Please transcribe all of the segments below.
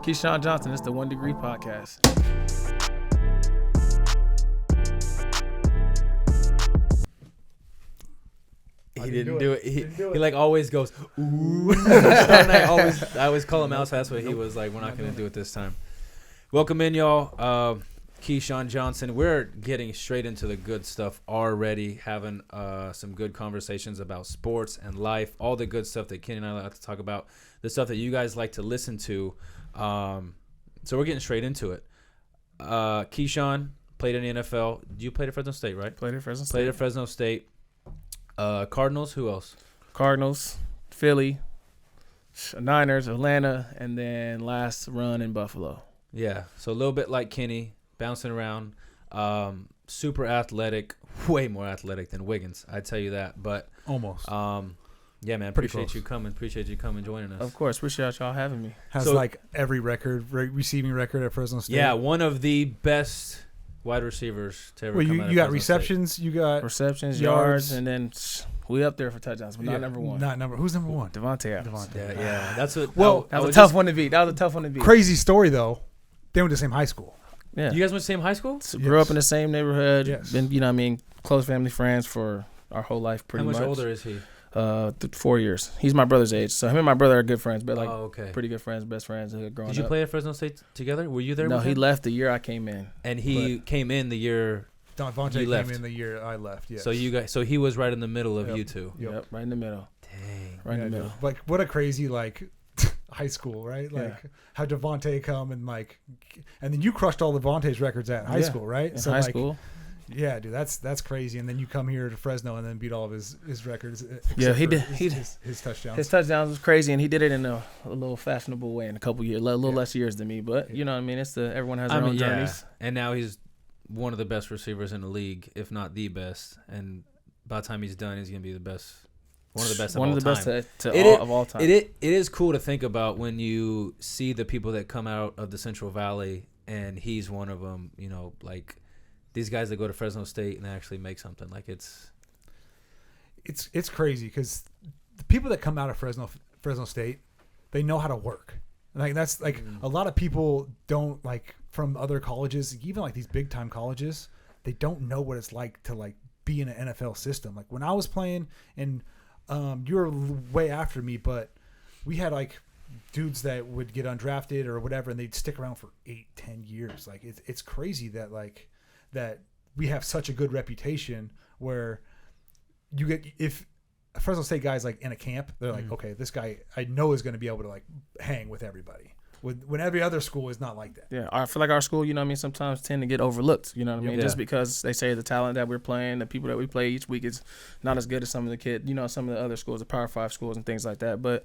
KeeSean Johnson. It's the 1 Degree Podcast. He didn't do it. He like always goes, ooh. I always call him out, so that's what he was like, we're not going to do it this time. Welcome in, y'all. KeeSean Johnson. We're getting straight into the good stuff already, having some good conversations about sports and life, all the good stuff that Kenny and I like to talk about, the stuff that you guys like to listen to. So we're getting straight into it. KeeSean played in the NFL. You played at Fresno State, right? Played at Fresno State. Played at Fresno State. Cardinals, who else? Cardinals, Philly, Niners, Atlanta, and then last run in Buffalo. Yeah, so a little bit like Kenny, bouncing around, super athletic, way more athletic than Wiggins, I tell you that. But almost. Yeah, man, appreciate you coming joining us. Of course, appreciate y'all having me. Has like every receiving record at Fresno State. Yeah, one of the best wide receivers to ever come out of you got Fresno receptions, State. you got receptions, yards, and then we up there for touchdowns, but not number one. Who's number one? Devontae Adams. Yeah, that's what. Well, that was a tough one to beat. Crazy story though. They went to the same high school. Yeah. You guys went to the same high school? So grew up in the same neighborhood. Yes. Been, close family friends for our whole life pretty much. How much older is he? 4 years. He's my brother's age. So him and my brother are good friends, but pretty good friends, best friends growing up. Did you play at Fresno State together? Were you there? No, with he him? left the year I came in. And he came in the year Devontae you left. came in the year I left. Yes. So he was right in the middle of you two. Yep, right in the middle. Dang. Right in the middle. Like what a crazy high school, right? Like how Devontae come and then you crushed all Devontae's records at high school, right? In high school. Yeah, dude, that's crazy. And then you come here to Fresno and then beat all of his records. Yeah, he did. His touchdowns. His touchdowns was crazy, and he did it in a little fashionable way in a couple years, a little less years than me. But you know what I mean? Everyone has their own journeys. And now he's one of the best receivers in the league, if not the best. And by the time he's done, he's gonna be the best. One of the best of all time. It is cool to think about when you see the people that come out of the Central Valley, and he's one of them. You know, like these guys that go to Fresno State and actually make something. Like it's crazy because the people that come out of Fresno State, they know how to work. Like that's like a lot of people don't from other colleges, even these big time colleges, they don't know what it's like to be in an NFL system. Like when I was playing, and you were way after me, but we had dudes that would get undrafted or whatever, and they'd stick around for 8-10 years. Like it's crazy that that we have such a good reputation where you get, if a Fresno State guy's in a camp, they're okay, this guy I know is going to be able to hang with everybody. When every other school is not like that. Yeah, I feel like our school, sometimes tend to get overlooked, you know what I mean? Just because they say the talent that we're playing, the people that we play each week is not as good as some of the kids, some of the other schools, the Power 5 schools and things like that. But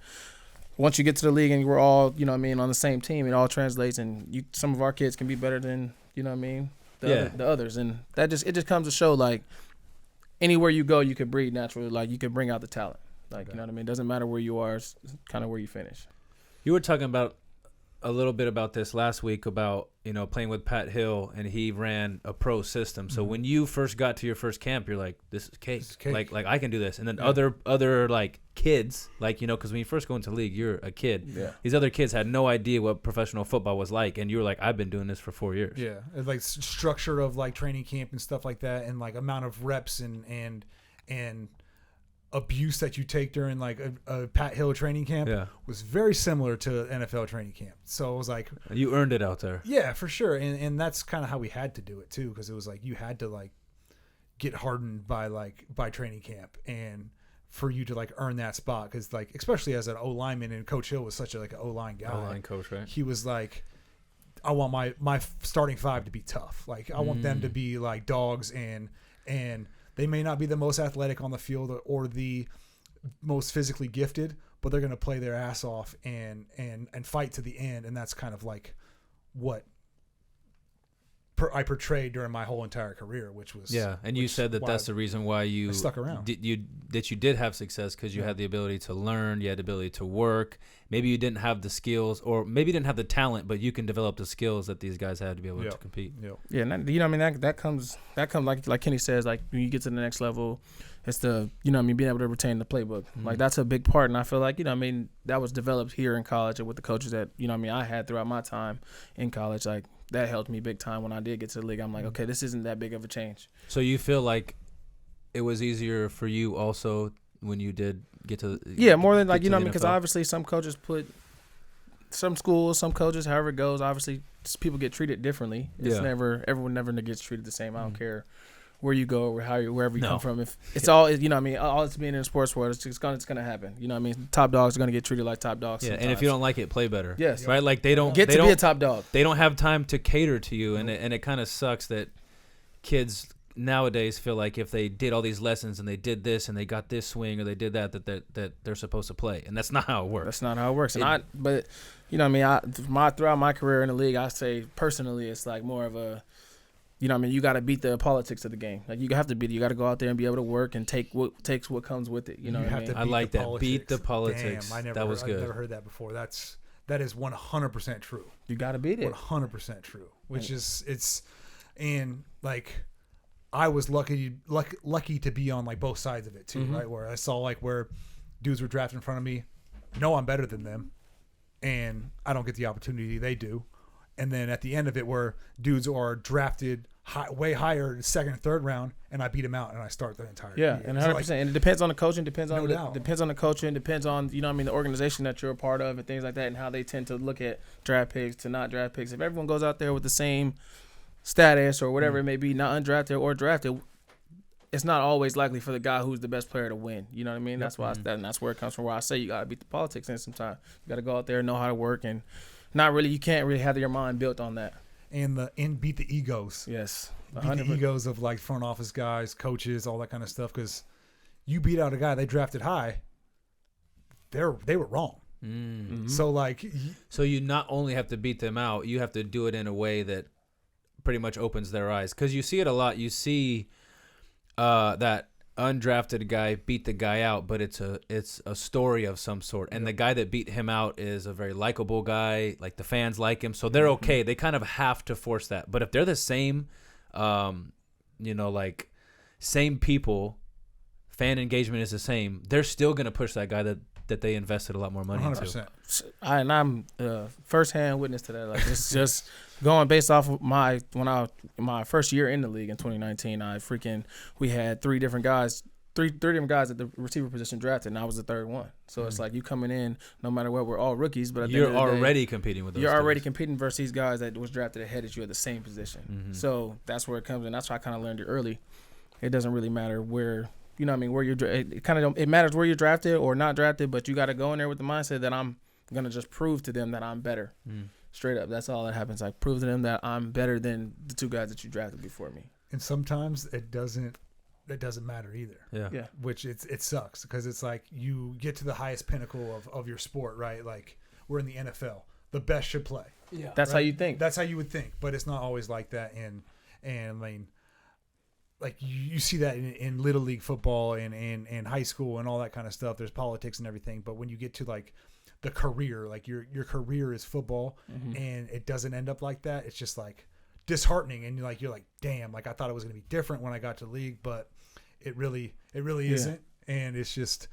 once you get to the league and we're all, on the same team, it all translates, and some of our kids can be better than, the others. And it just comes to show, anywhere you go, you could breed naturally. You could bring out the talent. You know what I mean? It doesn't matter where you are. It's kind of where you finish. You were talking about a little bit about this last week about, playing with Pat Hill, and he ran a pro system. So when you first got to your first camp, you're like, this is cake. Like I can do this. And then other kids, because when you first go into the league, you're a kid. Yeah. These other kids had no idea what professional football was like. And you were like, I've been doing this for 4 years. Yeah. Structure of training camp and stuff like that. And amount of reps and abuse that you take during a Pat Hill training camp was very similar to NFL training camp. So it was you earned it out there. Yeah, for sure. And that's kind of how we had to do it too, because it was you had to get hardened by training camp, and for you to earn that spot, because especially as an O lineman, and Coach Hill was such an O line guy. O line coach, right? He was I want my starting five to be tough. I want them to be dogs, and they may not be the most athletic on the field or the most physically gifted, but they're going to play their ass off and fight to the end. And that's kind of what I portrayed during my whole entire career, which was And you said that's the reason why you stuck around. You did have success, because you had the ability to learn, you had the ability to work. Maybe you didn't have the skills, or maybe you didn't have the talent, but you can develop the skills that these guys had to be able to compete. Yeah, and that comes like Kenny says, when you get to the next level, it's the being able to retain the playbook. That's a big part. And I feel that was developed here in college and with the coaches that, you know what I mean, I had throughout my time in college, like, that helped me big time when I did get to the league. I'm like, okay, this isn't that big of a change. So you feel like it was easier for you also when you did get to more than like, you know what I mean, because obviously some coaches some schools, some coaches, however it goes, obviously people get treated differently. It's everyone never gets treated the same. I don't care where you go or wherever you come from. If it's all, you know what I mean, all it's being in the sports world, it's gonna happen. You know what I mean? Top dogs are gonna get treated like top dogs. Yeah, and if you don't like it, play better. Yes. Right? Like they don't be a top dog. They don't have time to cater to you, and it kind of sucks that kids nowadays feel like if they did all these lessons and they did this and they got this swing or they did that they're supposed to play, and that's not how it works. That's not how it works. But you know what I mean, throughout my career in the league, I say personally it's like more of a, you know what I mean, you got to beat the politics of the game. Like you got to go out there and be able to work and take what comes with it. You know what I mean? I like that. Beat the politics. Damn, that was good. I've never heard that before. That is 100% true. You got to beat it. 100% true. Which is and like I was lucky to be on like both sides of it too, right? Where I saw like where dudes were drafted in front of me, know I'm better than them, and I don't get the opportunity they do. And then at the end of it, where dudes are drafted way higher, second and third round, and I beat them out, and I start the entire year. And 100%. And it depends on the coaching, depends on the coaching, depends on, you know what I mean, the organization that you're a part of and things like that, and how they tend to look at draft picks to not draft picks. If everyone goes out there with the same status or whatever it may be, not undrafted or drafted, it's not always likely for the guy who's the best player to win. You know what I mean? That's why that's where it comes from. Where I say you got to beat the politics in sometimes. You got to go out there and know how to work, and you can't really have your mind built on that. And beat the egos. Yes. Beat the egos of like front office guys, coaches, all that kind of stuff. Because you beat out a guy they drafted high, they were wrong. Mm-hmm. So you not only have to beat them out, you have to do it in a way that pretty much opens their eyes. Because you see it a lot. You see that undrafted guy beat the guy out, but it's a story of some sort, and the guy that beat him out is a very likable guy, like the fans like him, so they're okay. They kind of have to force that. But if they're the same same people, fan engagement is the same, they're still going to push that guy that they invested a lot more money 100%. Into. I'm first-hand witness to that. Like, it's just going based off of my first year in the league in 2019. We had three different guys at the receiver position drafted, and I was the third one. So it's like you coming in, no matter what, we're all rookies, but at you're already competing with those. You're already competing versus these guys that was drafted ahead of you at the same position. Mm-hmm. So that's where it comes in. That's why I kind of learned it early. It doesn't really matter where. You know what I mean? Where it matters where you're drafted or not drafted, but you got to go in there with the mindset that I'm gonna just prove to them that I'm better. Straight up, that's all that happens. Like prove to them that I'm better than the two guys that you drafted before me. And sometimes it doesn't matter either. Yeah. Which it sucks because it's like you get to the highest pinnacle of your sport, right? Like we're in the NFL, the best should play. Yeah, that's right? How you think. That's how you would think, but it's not always like that. And I mean. Like you see that in Little League football and high school and all that kind of stuff. There's politics and everything. But when you get to like the career, like your career is football and it doesn't end up like that, it's just like disheartening. And you're like, damn, like I thought it was going to be different when I got to the league, but it really isn't. And it's just,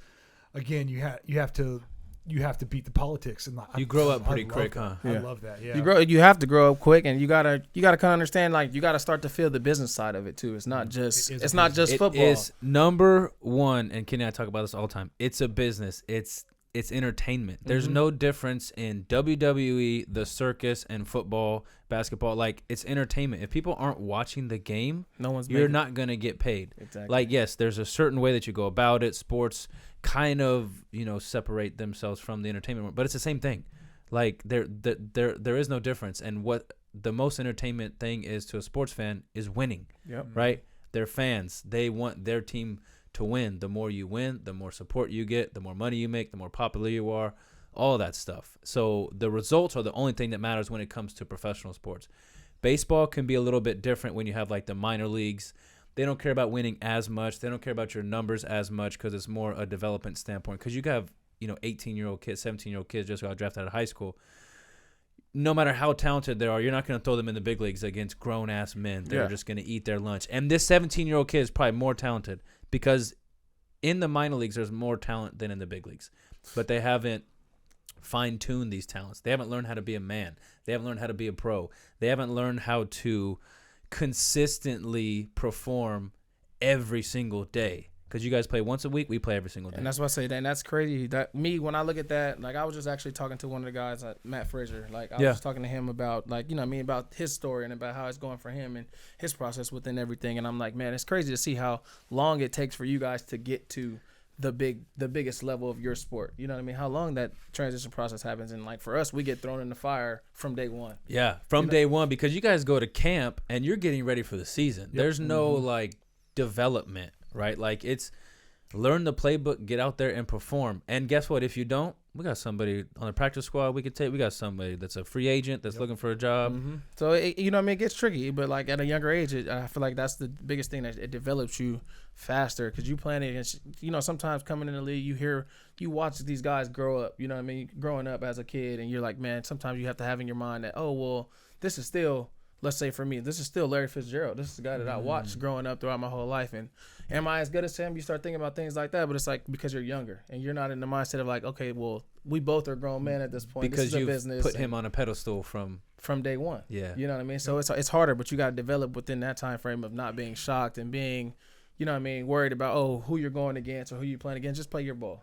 again, you have to beat the politics, and you grow up pretty quick, huh? Yeah. I love that. Yeah, you have to grow up quick, and you gotta kind of understand, like you gotta start to feel the business side of it too. It's not just football. It is number one, and Kenny and I talk about this all the time. It's a business. It's entertainment. There's no difference in WWE, the circus, and football, basketball. Like it's entertainment. If people aren't watching the game, you're not gonna get paid. Exactly. Like yes, there's a certain way that you go about it. Sports kind of separate themselves from the entertainment, but it's the same thing. Like there is no difference. And what the most entertainment thing is to a sports fan is winning. Yep. Right? They're fans. They want their team to win. The more you win, the more support you get, the more money you make, the more popular you are, all that stuff. So the results are the only thing that matters when it comes to professional sports. Baseball can be a little bit different when you have like the minor leagues. They don't care about winning as much. They don't care about your numbers as much because it's more a development standpoint. Because you have 18-year-old kids, 17-year-old kids just got drafted out of high school. No matter how talented they are, you're not going to throw them in the big leagues against grown-ass men. They're just going to eat their lunch. And this 17-year-old kid is probably more talented because in the minor leagues there's more talent than in the big leagues. But they haven't fine-tune these talents. They haven't learned how to be a man. They haven't learned how to be a pro. They haven't learned how to consistently perform every single day. Because you guys play once a week, we play every single day. And that's what I say. And that's crazy. That me, when I look at that, like I was just actually talking to one of the guys, Matt Frazier. Like I was talking to him about, like, you know what I mean, about his story and about how it's going for him and his process within everything. And I'm like, man, it's crazy to see how long it takes for you guys to get to the biggest level of your sport. You know what I mean? How long that transition process happens. And like for us, we get thrown in the fire from day one. Yeah, from day one, because you guys go to camp and you're getting ready for the season. Yep. There's no like development, right? Like it's learn the playbook, get out there and perform. And guess what? If you don't, we got somebody on the practice squad we could take. We got somebody that's a free agent that's looking for a job. Mm-hmm. So, you know what I mean? It gets tricky. But, like, at a younger age, I feel like that's the biggest thing, that it develops you faster. Because you playing against, you know, sometimes coming in the league, you watch these guys grow up. You know what I mean? Growing up as a kid, and you're like, man, sometimes you have to have in your mind that, oh, well, this is still, let's say for me, this is still Larry Fitzgerald. This is the guy that I watched growing up throughout my whole life. And am I as good as him? You start thinking about things like that, but it's like because you're younger and you're not in the mindset of like, okay, well, we both are grown men at this point. Because you put him on a pedestal from day one. Yeah. You know what I mean? So it's harder, but you got to develop within that time frame of not being shocked and being, you know what I mean, worried about, oh, who you're going against or who you're playing against. Just play your ball.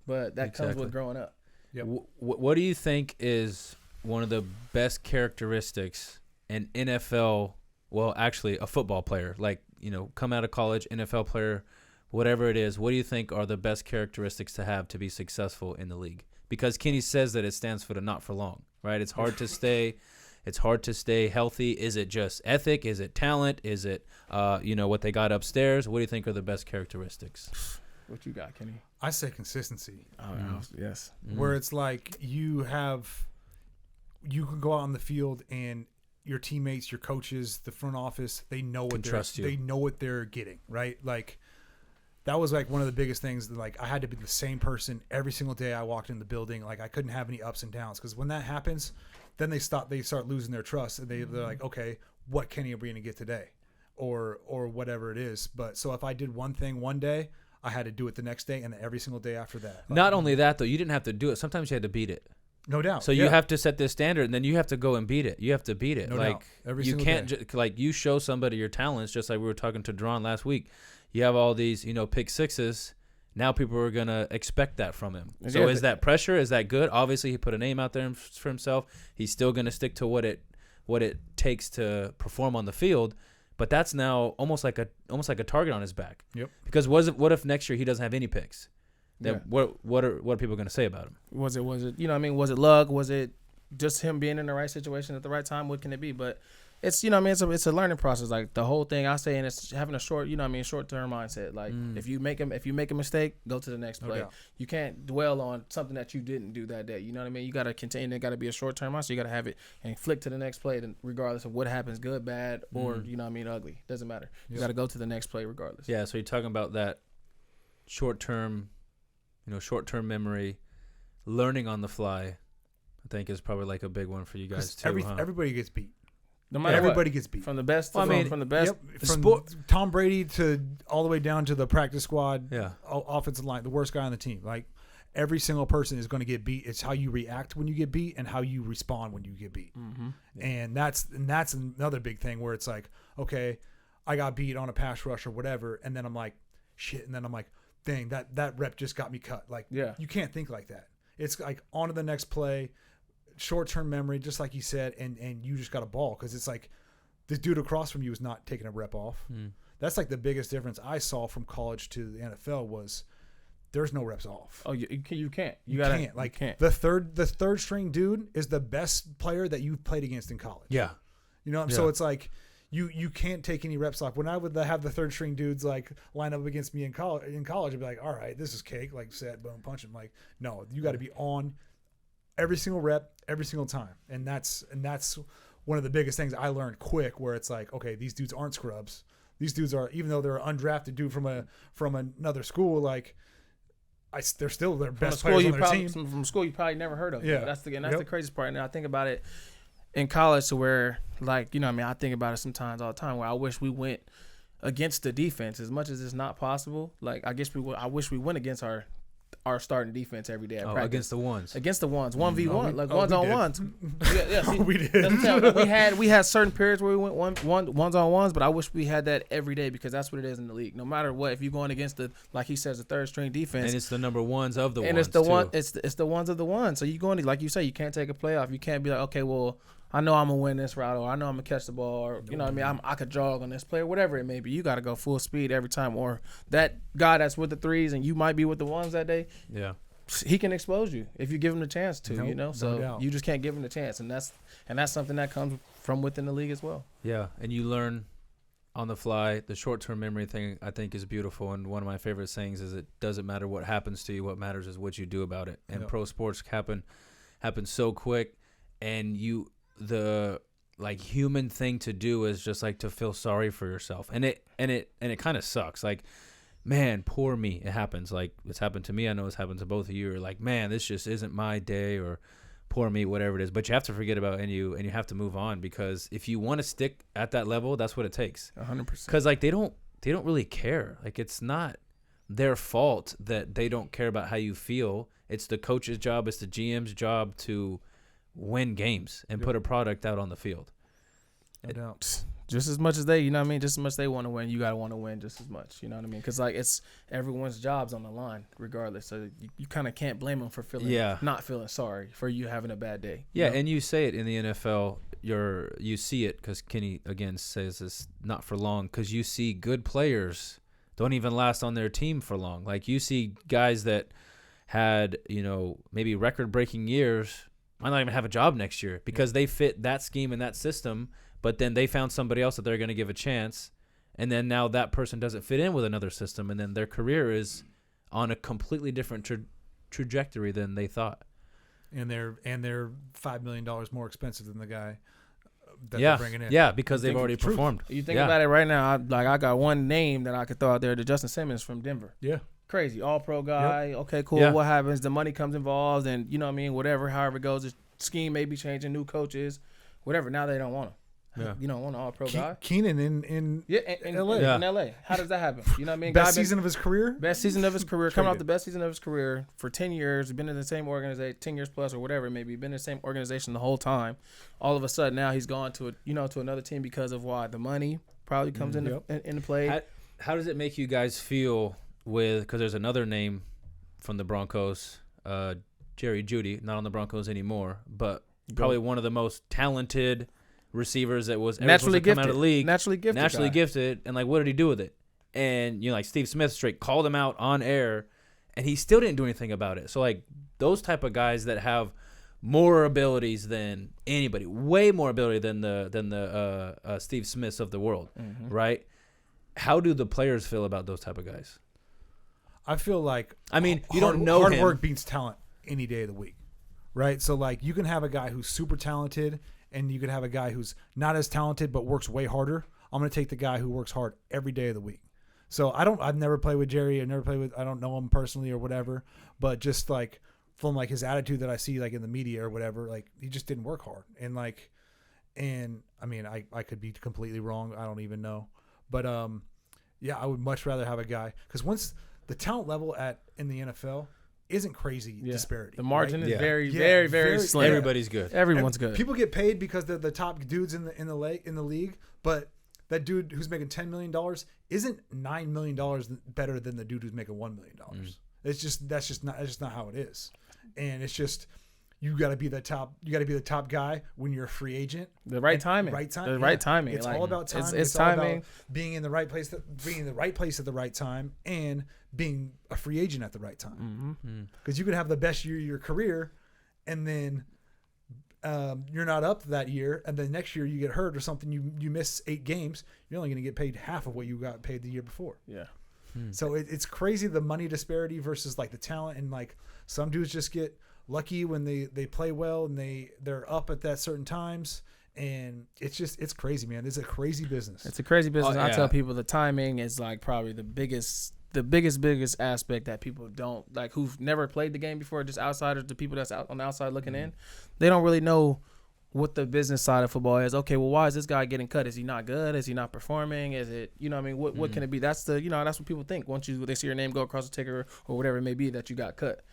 But that comes with growing up. Yep. What do you think is one of the best characteristics an NFL, well, actually a football player, like, you know, come out of college, NFL player, whatever it is, what do you think are the best characteristics to have to be successful in the league? Because Kenny says that it stands for the not for long, right? It's hard to stay healthy. Is it just ethic? Is it talent? Is it, you know, what they got upstairs? What do you think are the best characteristics? What you got, Kenny? I say consistency. Oh, yes. Where it's like you can go out on the field and your teammates, your coaches, the front office, they know what they know what they're getting, right? Like that was like one of the biggest things that like I had to be the same person every single day I walked in the building. Like I couldn't have any ups and downs because when that happens, then they start losing their trust and they're like, okay, what Kenny are we going to get today? Or whatever it is. But so if I did one thing one day, I had to do it the next day and every single day after that. Not only that though, you didn't have to do it. Sometimes you had to beat it. No doubt. So you have to set this standard, and then you have to go and beat it. You have to beat it. No like doubt. Every you single can't day. Like you show somebody your talents, just like we were talking to Deron last week. You have all these, you know, pick sixes. Now people are gonna expect that from him. So is that pressure? Is that good? Obviously, he put a name out there for himself. He's still gonna stick to what it takes to perform on the field. But that's now almost like a target on his back. Yep. Because what if next year he doesn't have any picks? Then what are people going to say about him? Was it you know what I mean? Was it luck? Was it just him being in the right situation at the right time? What can it be? But it's, you know what I mean, it's a learning process. Like the whole thing I say, and it's having a short, you know what I mean, short-term mindset. Like if you make a mistake, go to the next play. doubt. You can't dwell on something that you didn't do that day. You know what I mean? You got to contain it. Got to be a short-term mindset. You got to have it and flick to the next play, regardless of what happens, good, bad, or you know what I mean, ugly. Doesn't matter. You got to go to the next play regardless. Yeah. So you're talking about that short-term memory, learning on the fly, I think is probably like a big one for you guys too. Everybody gets beat. No matter everybody what. Gets beat. From the best from the best. Yep. From Tom Brady to all the way down to the practice squad, offensive line, the worst guy on the team. Like every single person is going to get beat. It's how you react when you get beat and how you respond when you get beat. Mm-hmm. Yeah. And that's another big thing where it's like, okay, I got beat on a pass rush or whatever, and then I'm like, shit, and then I'm like, dang, that rep just got me cut. Like, you can't think like that. It's like on to the next play, short-term memory, just like you said, and you just got a ball because it's like this dude across from you is not taking a rep off. That's like the biggest difference I saw from college to the NFL was there's no reps off. Oh, you can't. You can't. Like, the third string dude is the best player that you've played against in college. Yeah. You know, so it's like you can't take any reps off. When I would have the third string dudes like line up against me in college, I'd be like, all right, this is cake, like set, boom, punch him. Like, no, you got to be on every single rep, every single time. And that's one of the biggest things I learned quick, where it's like, okay, these dudes aren't scrubs. These dudes are, even though they're an undrafted dude from another school, like they're still their best players on their team. From school you probably never heard of. Yeah. That's the craziest part. And I think about it in college to where, like, you know what I mean, I think about it sometimes all the time where I wish we went against the defense as much as it's not possible. Like, I wish we went against our our starting defense every day at practice. Against the ones. Against the ones, 1v1, like ones on ones. See, we did. We had certain periods where we went ones on ones, but I wish we had that every day because that's what it is in the league. No matter what, if you're going against the, like he says, the third string defense, and it's the number ones of the ones, and it's the one, it's the ones of the ones. So you going to, like you say, you can't take a playoff. You can't be like, okay, well, I know I'm gonna win this route, or I know I'm gonna catch the ball, or you know what I mean. I could jog on this play, or whatever it may be. You got to go full speed every time, or that guy that's with the threes and you might be with the ones that day. Yeah, he can expose you if you give him the chance to. Nope, you know, so no you just can't give him the chance, and that's something that comes from within the league as well. Yeah, and you learn on the fly. The short-term memory thing I think is beautiful, and one of my favorite sayings is it doesn't matter what happens to you. What matters is what you do about it. And pro sports happen so quick, and the like human thing to do is just like to feel sorry for yourself, and it kind of sucks. Like, man, poor me. It happens. Like, it's happened to me. I know it's happened to both of you. Or like, man, this just isn't my day, or poor me, whatever it is. But you have to forget about and you have to move on, because if you want to stick at that level, that's what it takes. 100%. Because like they don't really care. Like, it's not their fault that they don't care about how you feel. It's the coach's job. It's the GM's job to win games and put a product out on the field. No doubt. Just as much as they, you know what I mean, just as much they want to win, you got to want to win just as much, you know what I mean? Because, like, it's everyone's job's on the line regardless. So you kind of can't blame them for not feeling sorry for you having a bad day. Yeah, know? And you say it in the NFL, you see it, because Kenny, again, says this not for long, because you see good players don't even last on their team for long. Like, you see guys that had, maybe record-breaking years might not even have a job next year because they fit that scheme and that system, but then they found somebody else that they're going to give a chance, and then now that person doesn't fit in with another system, and then their career is on a completely different trajectory than they thought. And they're $5 million more expensive than the guy that they're bringing in. Yeah, because they've already performed. You think about it right now, I got one name that I could throw out there, the Justin Simmons from Denver. Yeah. Crazy, all-pro guy. Yep. Okay, cool. Yeah. What happens? The money comes involved, and you know what I mean. Whatever, however it goes, the scheme may be changing, new coaches, whatever. Now they don't want him. Yeah. You don't want an all-pro guy. KeeSean in LA. In LA. How does that happen? You know what I mean? Best season of his career. Coming off the best season of his career for 10 years. Been in the same organization, 10 years plus or whatever. Maybe been in the same organization the whole time. All of a sudden now he's gone to another team because of why the money probably comes into play. How does it make you guys feel? Because there's another name from the Broncos, Jerry Jeudy, not on the Broncos anymore, but probably one of the most talented receivers that was naturally gifted, come out of the league. Naturally gifted, and like, what did he do with it? And like Steve Smith straight called him out on air, and he still didn't do anything about it. So like those type of guys that have more abilities than anybody, way more ability than the Steve Smiths of the world, right? How do the players feel about those type of guys? I feel like, you don't know hard him. work beats talent any day of the week, right? So like you can have a guy who's super talented, and you can have a guy who's not as talented but works way harder. I'm going to take the guy who works hard every day of the week. So I've never played with Jerry. I don't know him personally or whatever, but just like from like his attitude that I see like in the media or whatever, like he just didn't work hard. And I could be completely wrong. I don't even know. But I would much rather have a guy, because once the talent level in the NFL isn't crazy disparity. The margin is very, very, very slim. Everybody's good. Everyone's good. People get paid because they're the top dudes in the league, but that dude who's making $10 million isn't $9 million better than the dude who's making $1 million. That's just not how it is. And it's just, you got to be the top guy when you're a free agent. The right timing. It's all about timing. It's timing. All about being in the right place, at the right time, and being a free agent at the right time. Because you can have the best year of your career, and then you're not up that year, and then next year you get hurt or something. You miss 8 games. You're only going to get paid half of what you got paid the year before. Yeah. So it's crazy, the money disparity versus like the talent, and like some dudes just get lucky when they play well and they're up at that certain times, and it's crazy, man. It's a crazy business. It's a crazy business. I tell people the timing is like probably the biggest aspect that people don't like, who've never played the game before, just outsiders, the people that's out on the outside looking in. They don't really know what the business side of football is. Okay, well, why is this guy getting cut? Is he not good? Is he not performing? Is it, what I mean? What can it be? That's that's what people think once they see your name go across the ticker or whatever it may be that you got cut.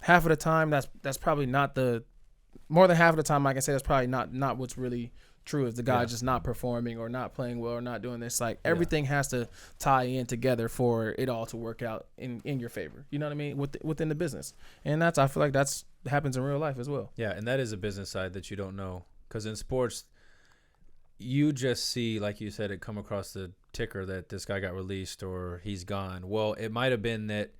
Half of the time, that's probably not more than half of the time I can say that's probably not what's really true, is the guy just not performing or not playing well or not doing this. Like, everything has to tie in together for it all to work out in your favor. You know what I mean? Within the business. And I feel like that's happens in real life as well. Yeah, and that is a business side that you don't know. Because in sports, you just see, like you said, it come across the ticker that this guy got released or he's gone. Well, it might have been that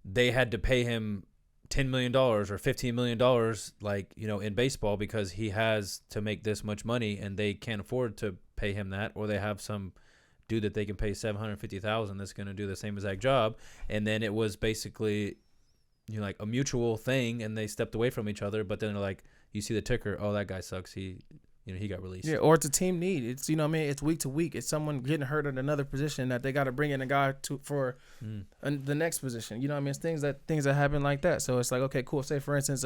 they had to pay him $10 million or $15 million, like, in baseball, because he has to make this much money and they can't afford to pay him that, or they have some dude that they can pay $750,000 that's going to do the same exact job. And then it was basically, like a mutual thing, and they stepped away from each other. But then they're like, you see the ticker, oh, that guy sucks. He got released. Yeah, or it's a team need. It's it's week to week. It's someone getting hurt at another position that they got to bring in a guy for the next position. It's things that happen like that. So it's like, okay, cool. Say for instance,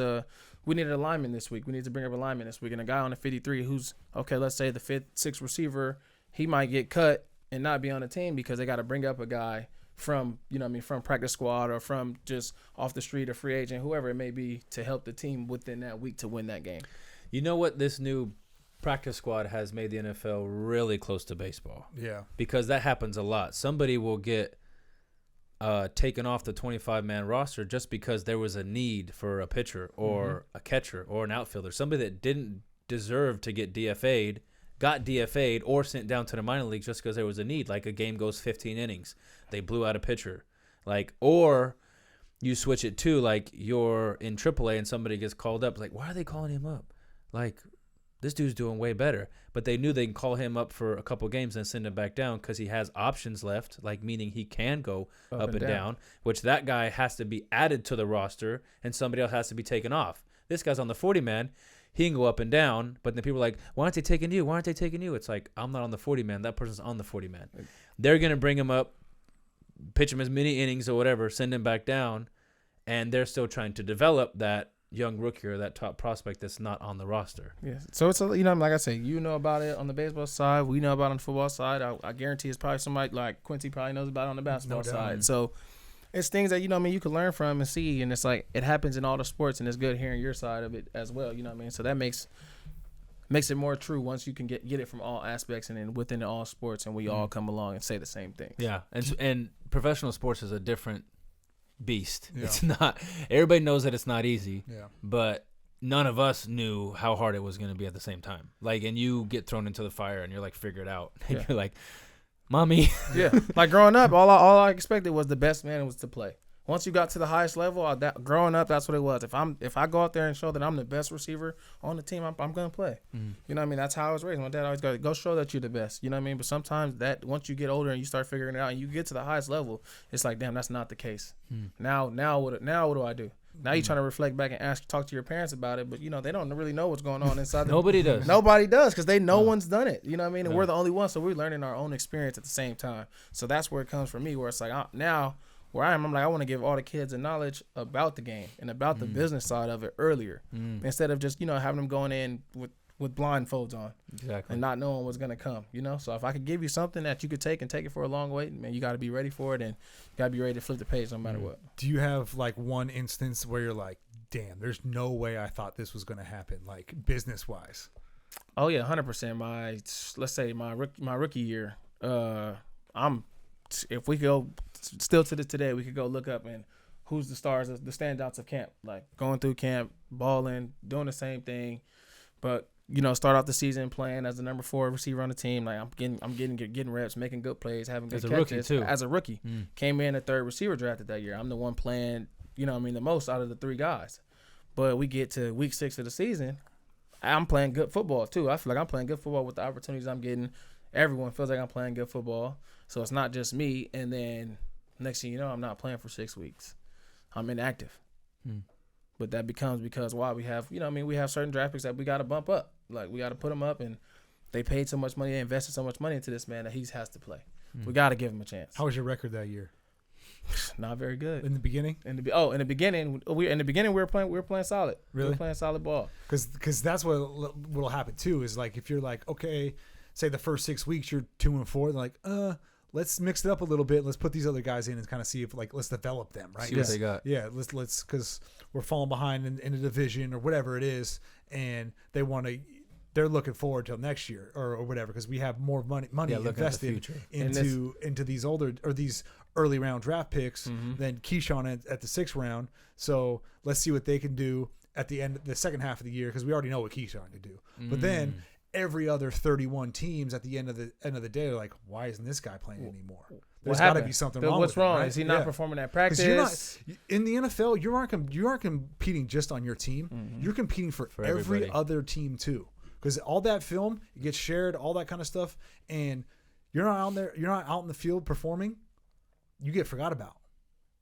we needed a lineman this week. We need to bring up a lineman this week, and a guy on the 53 who's okay. Let's say the 5th, 6th receiver, he might get cut and not be on the team because they got to bring up a guy from from practice squad or from just off the street or free agent, whoever it may be, to help the team within that week to win that game. You know what? This new practice squad has made the NFL really close to baseball. Yeah. Because that happens a lot. Somebody will get taken off the 25-man roster just because there was a need for a pitcher or a catcher or an outfielder. Somebody that didn't deserve to get DFA'd got DFA'd or sent down to the minor leagues just because there was a need. Like, a game goes 15 innings. They blew out a pitcher. Like, or you switch it to, like, you're in AAA and somebody gets called up. It's like, why are they calling him up? Like, this dude's doing way better. But they knew they can call him up for a couple games and send him back down because he has options left, like, meaning he can go up and down, which that guy has to be added to the roster and somebody else has to be taken off. This guy's on the 40-man. He can go up and down, but then people are like, why aren't they taking you? Why aren't they taking you? It's like, I'm not on the 40-man. That person's on the 40-man. They're going to bring him up, pitch him as many innings or whatever, send him back down, and they're still trying to develop that young rookie or that top prospect that's not on the roster. Yeah. So it's like I say, about it on the baseball side. We know about it on the football side. I guarantee it's probably somebody like Quincy probably knows about it on the basketball side. So it's things that, you can learn from and see. And it's like, it happens in all the sports, and it's good hearing your side of it as well. So that makes it more true once you can get it from all aspects and then within all sports, and we all come along and say the same thing. Yeah. And professional sports is a different beast. Yeah. It's not, everybody knows that it's not easy, but none of us knew how hard it was going to be at the same time. Like, and you get thrown into the fire and you're like, figure it out. And you're like, mommy. Yeah. Like, growing up, all I expected was the best man was to play. Once you got to the highest level, growing up, that's what it was. If I go out there and show that I'm the best receiver on the team, I'm going to play. That's how I was raised. My dad always go show that you're the best. But sometimes that once you get older and you start figuring it out and you get to the highest level, it's like, damn, that's not the case. Now what do I do? Now you're trying to reflect back and talk to your parents about it, but they don't really know what's going on inside. Nobody does. Nobody does, because no one's done it. And we're the only ones, so we're learning our own experience at the same time. So that's where it comes from me, where it's like, now where I am, I'm like, I want to give all the kids a knowledge about the game and about the business side of it earlier, instead of just having them going in with blindfolds on, and not knowing what's gonna come. So if I could give you something that you could take it for a long way, man, you got to be ready for it, and you got to be ready to flip the page no matter what. Do you have like one instance where you're like, damn, there's no way I thought this was gonna happen, like business wise? Oh yeah, 100%. Let's say my rookie year, if we go still to this today, we could go look up and who's the stars, the standouts of camp, like going through camp, balling, doing the same thing, but start off the season playing as the number 4 receiver on the team. Like, I'm getting reps, making good plays, having good catches. Rookie too. As a rookie, came in the 3rd receiver drafted that year. I'm the one playing, the most out of the 3 guys. But we get to week 6 of the season, I'm playing good football too. I feel like I'm playing good football with the opportunities I'm getting. Everyone feels like I'm playing good football. So it's not just me. And then next thing you know, I'm not playing for 6 weeks. I'm inactive. But that becomes because why? We have, we have certain draft picks that we got to bump up. Like, we got to put them up, and they paid so much money, they invested so much money into this man that he has to play. We got to give him a chance. How was your record that year? Not very good in the beginning. In the beginning we were playing solid. Really? We were playing solid ball. Because that's what'll happen too. Is like if you're like, okay, say the first 6 weeks you're 2-4, like let's mix it up a little bit. Let's put these other guys in and kind of see if like let's develop them, right? See what they got. Yeah, let's because we're falling behind in a division or whatever it is, and they're looking forward till next year or whatever because we have more money invested into these older or these early round draft picks than KeeSean at the 6th round. So let's see what they can do at the second half of the year because we already know what KeeSean can do. But then every other 31 teams at the end of the day are like, why isn't this guy playing anymore? There's got to be something wrong. What's wrong? Right? Is he not performing at practice? In the NFL, you aren't competing just on your team. You're competing for every other team too. Because all that film gets shared, all that kind of stuff, and you're not out there. You're not out in the field performing. You get forgot about,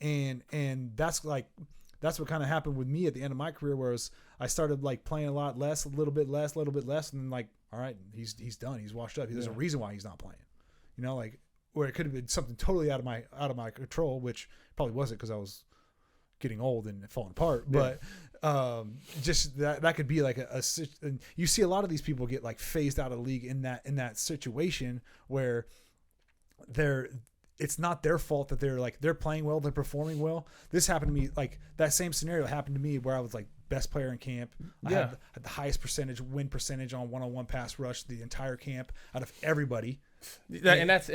and that's what kind of happened with me at the end of my career, whereas I started like playing a little bit less, and then like, all right, he's done. He's washed up. There's a reason why he's not playing. You know, like where it could have been something totally out of my control, which probably wasn't because I was getting old and falling apart, but. Just that could be like and you see a lot of these people get like phased out of the league in that situation where it's not their fault that they're playing well, they're performing well. This happened to me, like that same scenario happened to me where I was like best player in camp. I had the highest win percentage on one-on-one pass rush the entire camp out of everybody. And that's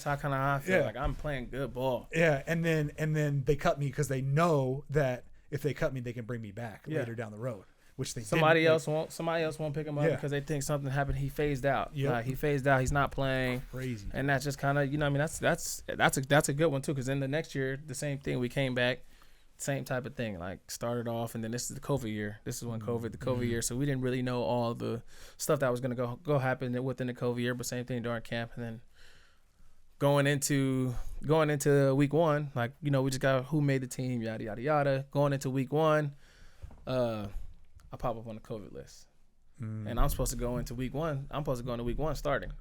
how kind of I feel like I'm playing good ball. Yeah, and then they cut me because they know that if they cut me, they can bring me back later down the road, which they somebody else won't pick him up because they think something happened. He phased out. Yeah, he phased out. He's not playing. Crazy. And that's just kind of that's a good one too. Because then the next year, the same thing. We came back, same type of thing. Like started off, and then this is the COVID year. This is when the COVID year. So we didn't really know all the stuff that was gonna go happen within the COVID year. But same thing during camp, and then. Going into week 1, like, you know, we just got who made the team, yada, yada, yada. Going into week 1, I pop up on the COVID list. And I'm supposed to go into week 1. I'm supposed to go into week 1 starting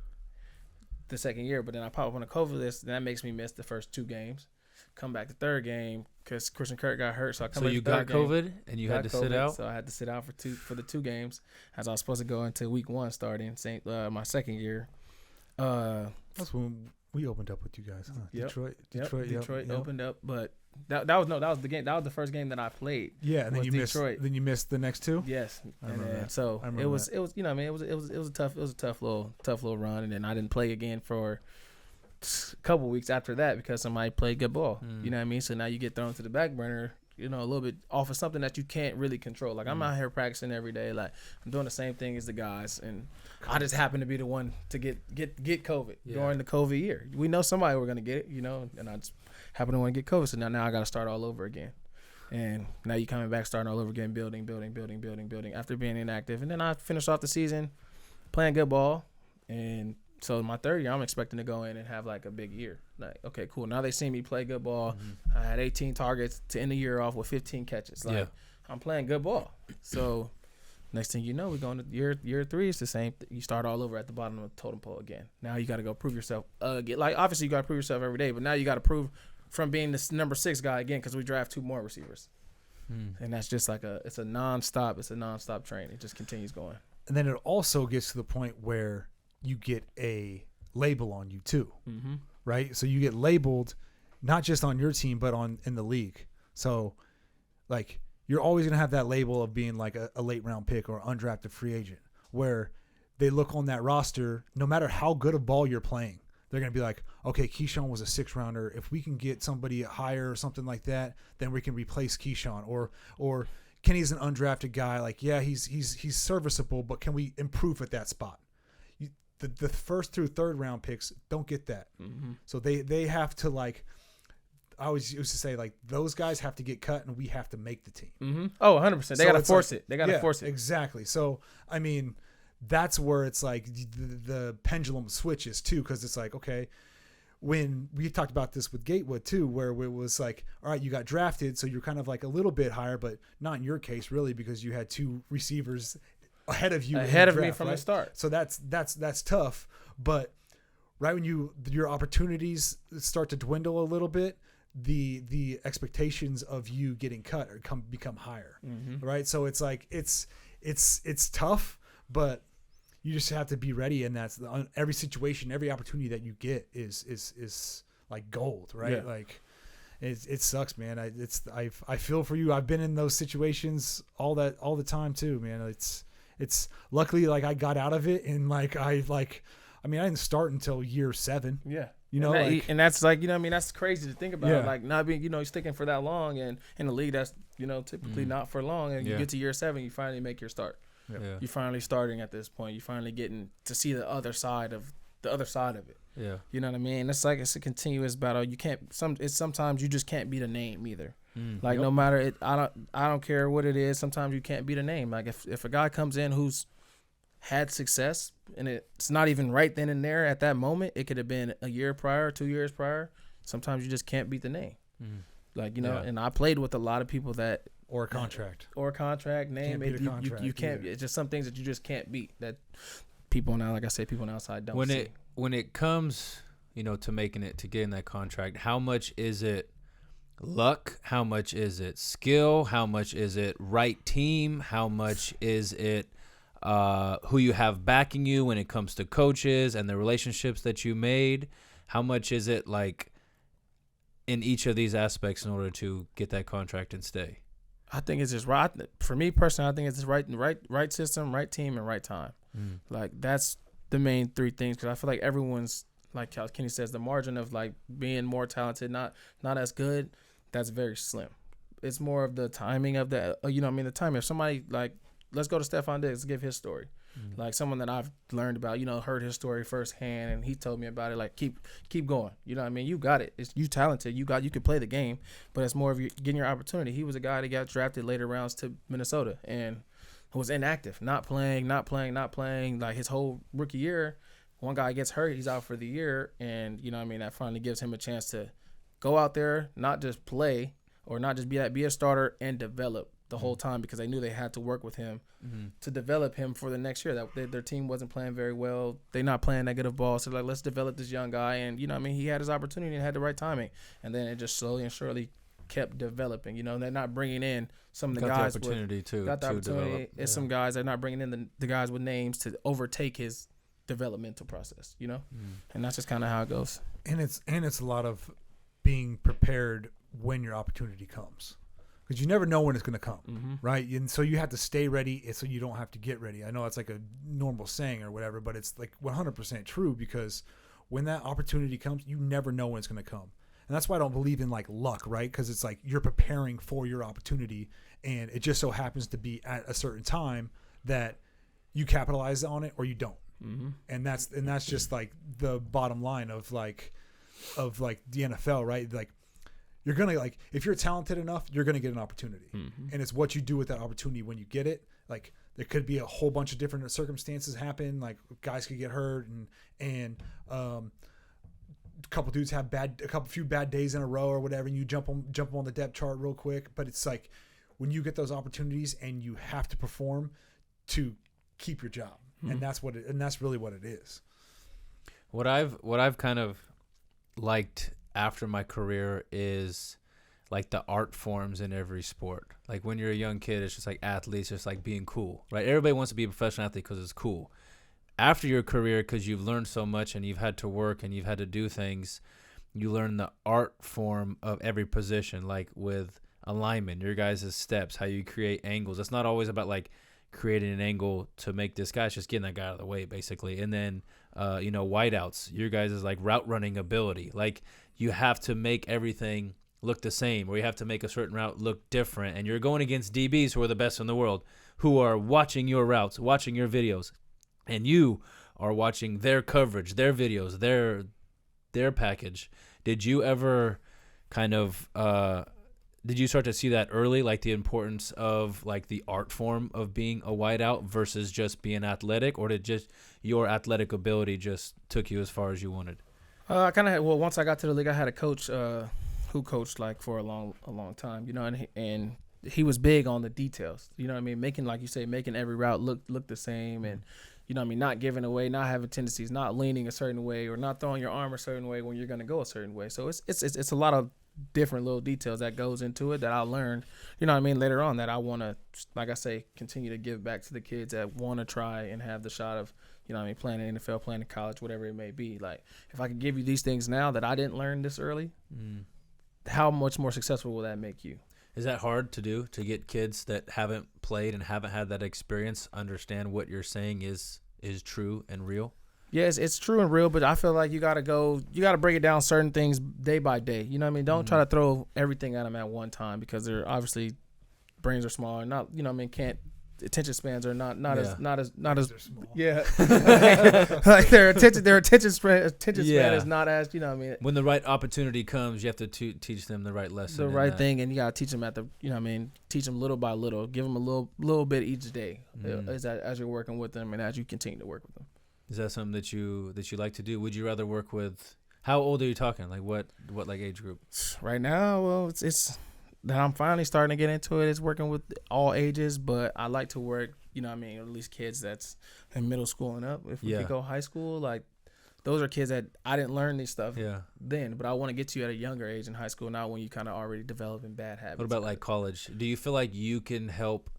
the second year. But then I pop up on the COVID list, and that makes me miss the first 2 games. Come back the third game because Christian Kirk got hurt. So I come back you the third got COVID game, and you had to sit out? So I had to sit out for the 2 games as I was supposed to go into week 1 starting my second year. That's when we opened up with you guys, huh? Yep. Detroit opened up, but that was the game. That was the first game that I played. Yeah, and then you missed the next 2. Yes, so it was you know, I mean, it was a tough little run, and then I didn't play again for a couple weeks after that because somebody played good ball. You know what I mean? So now you get thrown to the back burner. You know, a little bit off of something that you can't really control. Like I'm out here practicing every day. Like I'm doing the same thing as the guys, and I just happen to be the one to get COVID during the COVID year. We know somebody we're gonna get it, you know, and I just happen to want to get COVID. So now I got to start all over again, and now you coming back, starting all over again, building after being inactive. And then I finished off the season playing good ball, and so my third year I'm expecting to go in and have like a big year. Like, okay, cool. Now they see me play good ball. I had 18 targets to end the year off with 15 catches. Like I'm playing good ball. So next thing you know, we're going to year 3. It's the same. You start all over at the bottom of the totem pole again. Now you got to go prove yourself. Like obviously you got to prove yourself every day, but now you got to prove from being the number 6 guy again because we draft 2 more receivers, and that's just like it's a nonstop train. It just continues going. And then it also gets to the point where you get a label on you too, right? So you get labeled not just on your team, but in the league. So like you're always going to have that label of being like a late round pick or undrafted free agent where they look on that roster, no matter how good a ball you're playing, they're going to be like, okay, KeeSean was a 6th rounder. If we can get somebody higher or something like that, then we can replace KeeSean or Kenny's an undrafted guy. Like, yeah, he's serviceable, but can we improve at that spot? The first through third round picks don't get that. So they have to, like, I always used to say, like, those guys have to get cut and we have to make the team. Oh, 100%. They got to force it. They got to force it. Exactly. So, I mean, that's where it's like the pendulum switches too, because it's like, okay, when we talked about this with Gatewood too, where it was like, all right, you got drafted, so you're kind of like a little bit higher, but not in your case really, because you had 2 receivers ahead of you, ahead of me from the start. So that's tough. But right when your opportunities start to dwindle a little bit, the expectations of you getting cut become higher, right? So it's like it's tough, but you just have to be ready, and that's every situation, every opportunity that you get is like gold, right? Yeah. Like it sucks, man. I feel for you. I've been in those situations all the time too, man. It's luckily like I got out of it, and like I didn't start until year 7. Yeah. You know, and that's like, you know what I mean? That's crazy to think about. Yeah. Like not being, you know, sticking for that long, and in the league that's, you know, typically not for long. And you get to year 7, you finally make your start. Yeah. You're finally starting at this point. You're finally getting to see the other side of it. Yeah. You know what I mean? It's like it's a continuous battle. You can't sometimes you just can't beat a name either. Like no matter it, I don't care what it is. Sometimes you can't beat a name. Like if a guy comes in who's had success and it's not even right then and there at that moment, it could have been a year prior, 2 years prior. Sometimes you just can't beat the name. Like, you know, and I played with a lot of people that or a contract name. You can't. It's just some things that you just can't beat that people now, like I say, people on the outside don't see. When it comes, you know, to making it, to getting that contract, how much is it luck? How much is it skill? How much is it right team? How much is it who you have backing you when it comes to coaches and the relationships that you made? How much is it like in each of these aspects in order to get that contract and stay? I think it's just right. For me personally, I think it's just right system, right team, and right time. Like that's the main 3 things, because I feel like everyone's, like Kenny says, the margin of like being more talented, not as good, that's very slim. It's more of the timing of the, you know what I mean, the timing. If somebody, like, let's go to Stephon Diggs, give his story. Like someone that I've learned about, you know, heard his story firsthand, and he told me about it. Like keep going. You know what I mean? You got it. You talented. You can play the game, but it's more of you getting your opportunity. He was a guy that got drafted later rounds to Minnesota and was inactive, not playing. Like his whole rookie year, one guy gets hurt, he's out for the year, and you know what I mean, that finally gives him a chance to go out there, not just play or not just be a starter, and develop the whole time, because they knew they had to work with him to develop him for the next year. That their team wasn't playing very well. They're not playing that good of ball. So like, let's develop this young guy. And you know what I mean, he had his opportunity and had the right timing. And then it just slowly and surely kept developing. You know, they're not bringing in some of the guys got the opportunity to develop. It's some guys they're not bringing in the guys with names to overtake his developmental process. You know, and that's just kind of how it goes. And it's a lot of being prepared when your opportunity comes. Because you never know when it's going to come, right? And so you have to stay ready so you don't have to get ready. I know it's like a normal saying or whatever, but it's like 100% true, because when that opportunity comes, you never know when it's going to come. And that's why I don't believe in like luck, right? Because it's like you're preparing for your opportunity, and it just so happens to be at a certain time that you capitalize on it or you don't. And that's just like the bottom line of the NFL, right? Like, you're going to, like, if you're talented enough, you're going to get an opportunity. And it's what you do with that opportunity when you get it. Like, there could be a whole bunch of different circumstances happen. Like, guys could get hurt, and a couple dudes have few bad days in a row or whatever, and you jump on the depth chart real quick. But it's like when you get those opportunities and you have to perform to keep your job. And that's really what it is. What I've kind of liked after my career is like the art forms in every sport. Like when you're a young kid, it's just like athletes, just like being cool, right? Everybody wants to be a professional athlete because it's cool. After your career, because you've learned so much and you've had to work and you've had to do things, you learn the art form of every position, like with alignment, your guys' steps, how you create angles. It's not always about like creating an angle to make this guy, it's just getting that guy out of the way, basically. And then, wideouts, your guys' like route running ability. Like, you have to make everything look the same, or you have to make a certain route look different. And you're going against DBs who are the best in the world, who are watching your routes, watching your videos, and you are watching their coverage, their videos, their package. Did you ever kind of did you start to see that early, like the importance of like the art form of being a wideout versus just being athletic, or did just your athletic ability just took you as far as you wanted? I kind of once I got to the league, I had a coach who coached like for a long time, you know, and he was big on the details, you know what I mean, making, like you say, making every route look the same, and you know what I mean, not giving away, not having tendencies, not leaning a certain way, or not throwing your arm a certain way when you're going to go a certain way. So it's a lot of different little details that goes into it that I learned, you know what I mean, later on, that I want to, like I say, continue to give back to the kids that want to try and have the shot of, you know what I mean, playing in the NFL, playing in college, whatever it may be. Like, if I could give you these things now that I didn't learn this early, how much more successful will that make you? Is that hard to do, to get kids that haven't played and haven't had that experience understand what you're saying is true and real? Yes, it's true and real, but I feel like you got to break it down certain things day by day. You know what I mean? Don't try to throw everything at them at one time, because they're obviously, brains are small and not, you know what I mean, attention spans are not as yeah. Like their attention span is not as, you know what I mean. When the right opportunity comes, you have to teach them the right lesson, the right thing, and you gotta teach them you know what I mean, teach them little by little, give them a little bit each day, as you're working with them and as you continue to work with them. Is that something that you like to do? Would you rather work with? How old are you talking? Like what like age group? Right now, well, it's that I'm finally starting to get into it. It's working with all ages, but I like to work, you know what I mean, at least kids that's in middle school and up. If we could go high school, like those are kids that I didn't learn these stuff then, but I want to get to you at a younger age in high school, not when you kind of already developing bad habits. What about like college? Do you feel like you can help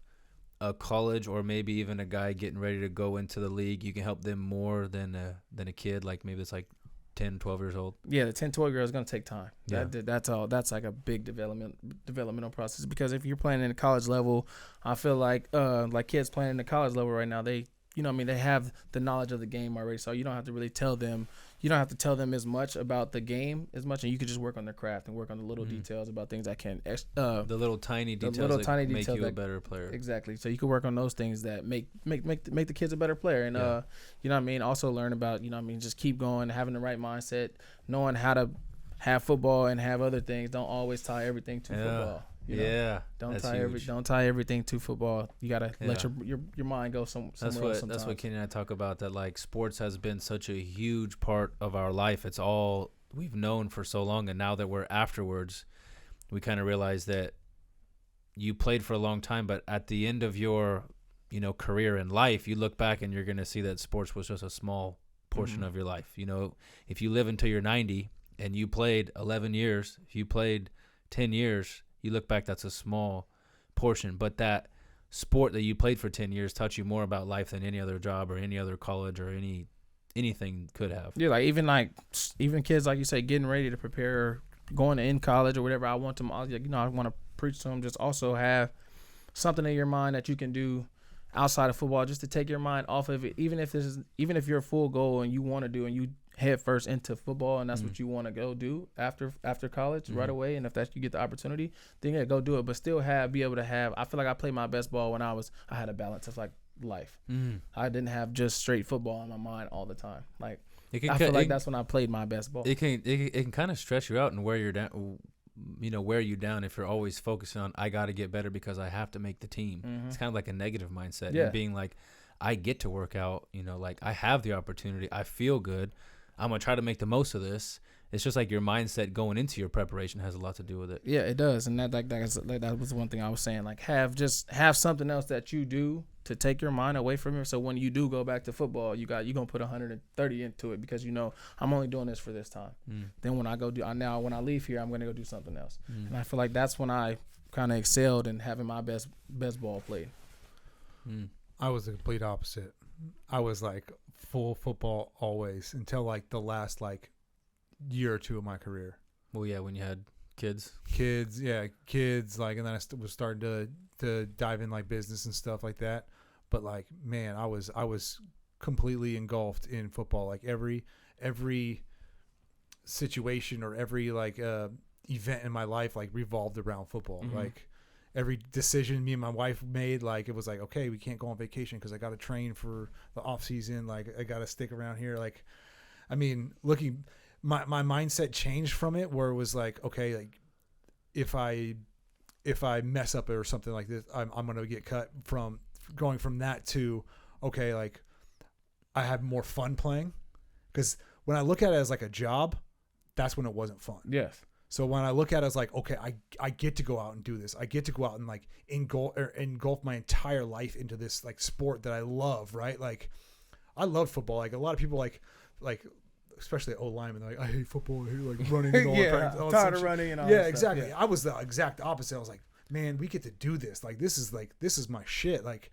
a college or maybe even a guy getting ready to go into the league? You can help them more than a kid, like maybe it's like 10, 12 years old? Yeah, the 10, 12 year old is going to take time. That's all. That's like a big developmental process, because if you're playing in the college level, I feel like kids playing in the college level right now, they, you know what I mean, they have the knowledge of the game already, so you don't have to really tell them. You don't have to tell them as much about the game as much, and you could just work on their craft and work on the little details about things that can the little tiny details that make you a better player. Exactly. So you can work on those things that make the kids a better player, and you know what I mean, also learn about, you know what I mean, just keep going, having the right mindset, knowing how to have football and have other things. Don't always tie everything to football. You know? Don't tie everything to football. You gotta let your mind go somewhere else sometimes. That's what Kenny and I talk about. That like sports has been such a huge part of our life. It's all we've known for so long, and now that we're afterwards, we kind of realize that you played for a long time, but at the end of your career in life, you look back and you're gonna see that sports was just a small portion of your life. You know, if you live until you're 90 and you played 11 years, if you played 10 years. You look back, that's a small portion, but that sport that you played for 10 years taught you more about life than any other job or any other college or anything could have. Yeah, like even kids, like you say, getting ready to prepare, going to in college or whatever. I want them, I want to preach to them, just also have something in your mind that you can do outside of football, just to take your mind off of it. Even if your full goal and you want to do, and you head first into football, and that's what you want to go do after college right away, and if that you get the opportunity, then go do it, but still be able to have. I feel like I played my best ball when I had a balance of like life. I didn't have just straight football in my mind all the time. Like I feel like that's when I played my best ball. It can kind of stress you out and wear you down if you're always focusing on, I got to get better because I have to make the team. It's kind of like a negative mindset. And being like, I get to work out, like I have the opportunity, I feel good, I'm going to try to make the most of this. It's just like your mindset going into your preparation has a lot to do with it. Yeah, it does. And that was one thing I was saying. Like have something else that you do to take your mind away from it. So when you do go back to football, you're going to put 130 into it, because I'm only doing this for this time. Then when I when I leave here, I'm going to go do something else. And I feel like that's when I kind of excelled in having my best ball played. I was the complete opposite. I was like full football always until like the last like year or two of my career. Well, yeah, when you had kids, like, and then I was starting to dive in like business and stuff like that. But like, man, I was completely engulfed in football. Like every situation or every like event in my life like revolved around football. Like every decision me and my wife made, like it was like, okay, we can't go on vacation because I got to train for the off season. Like I got to stick around here. Like, I mean, my mindset changed from it, where it was like, okay, like if I mess up or something like this, I'm going to get cut. From going from that to, okay, like I have more fun playing, because when I look at it as like a job, that's when it wasn't fun. Yes. So when I look at it as like, okay, I get to go out and do this. I get to go out and like engulf my entire life into this like sport that I love, right? Like I love football. Like a lot of people like especially O linemen, like I hate football, I hate like running and all yeah, all tired of running and all yeah, that exactly. Stuff, yeah. I was the exact opposite. I was like, man, we get to do this. Like this is my shit. Like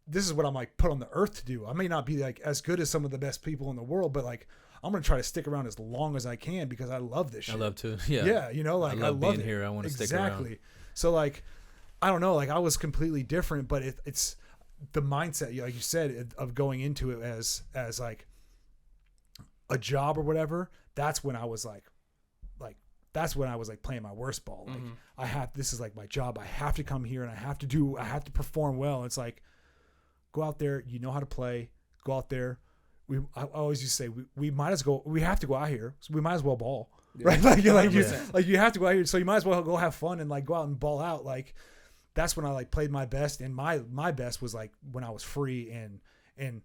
this is what I'm like put on the earth to do. I may not be like as good as some of the best people in the world, but like I'm gonna try to stick around as long as I can because I love this shit. I love to. Yeah. Yeah, you know, like I love being it. here. I want to stick exactly. around. So like, I don't know. Like I was completely different, but it's the mindset, like you said, of going into it as like a job or whatever. That's when I was like that's when I was like playing my worst ball. Like this is like my job. I have to come here and I have to perform well. It's like, go out there. You know how to play. Go out there. I always used to say we have to go out here. So we might as well ball, right? Like you have to go out here. So you might as well go have fun and like go out and ball out. Like that's when I like played my best, and my best was like when I was free and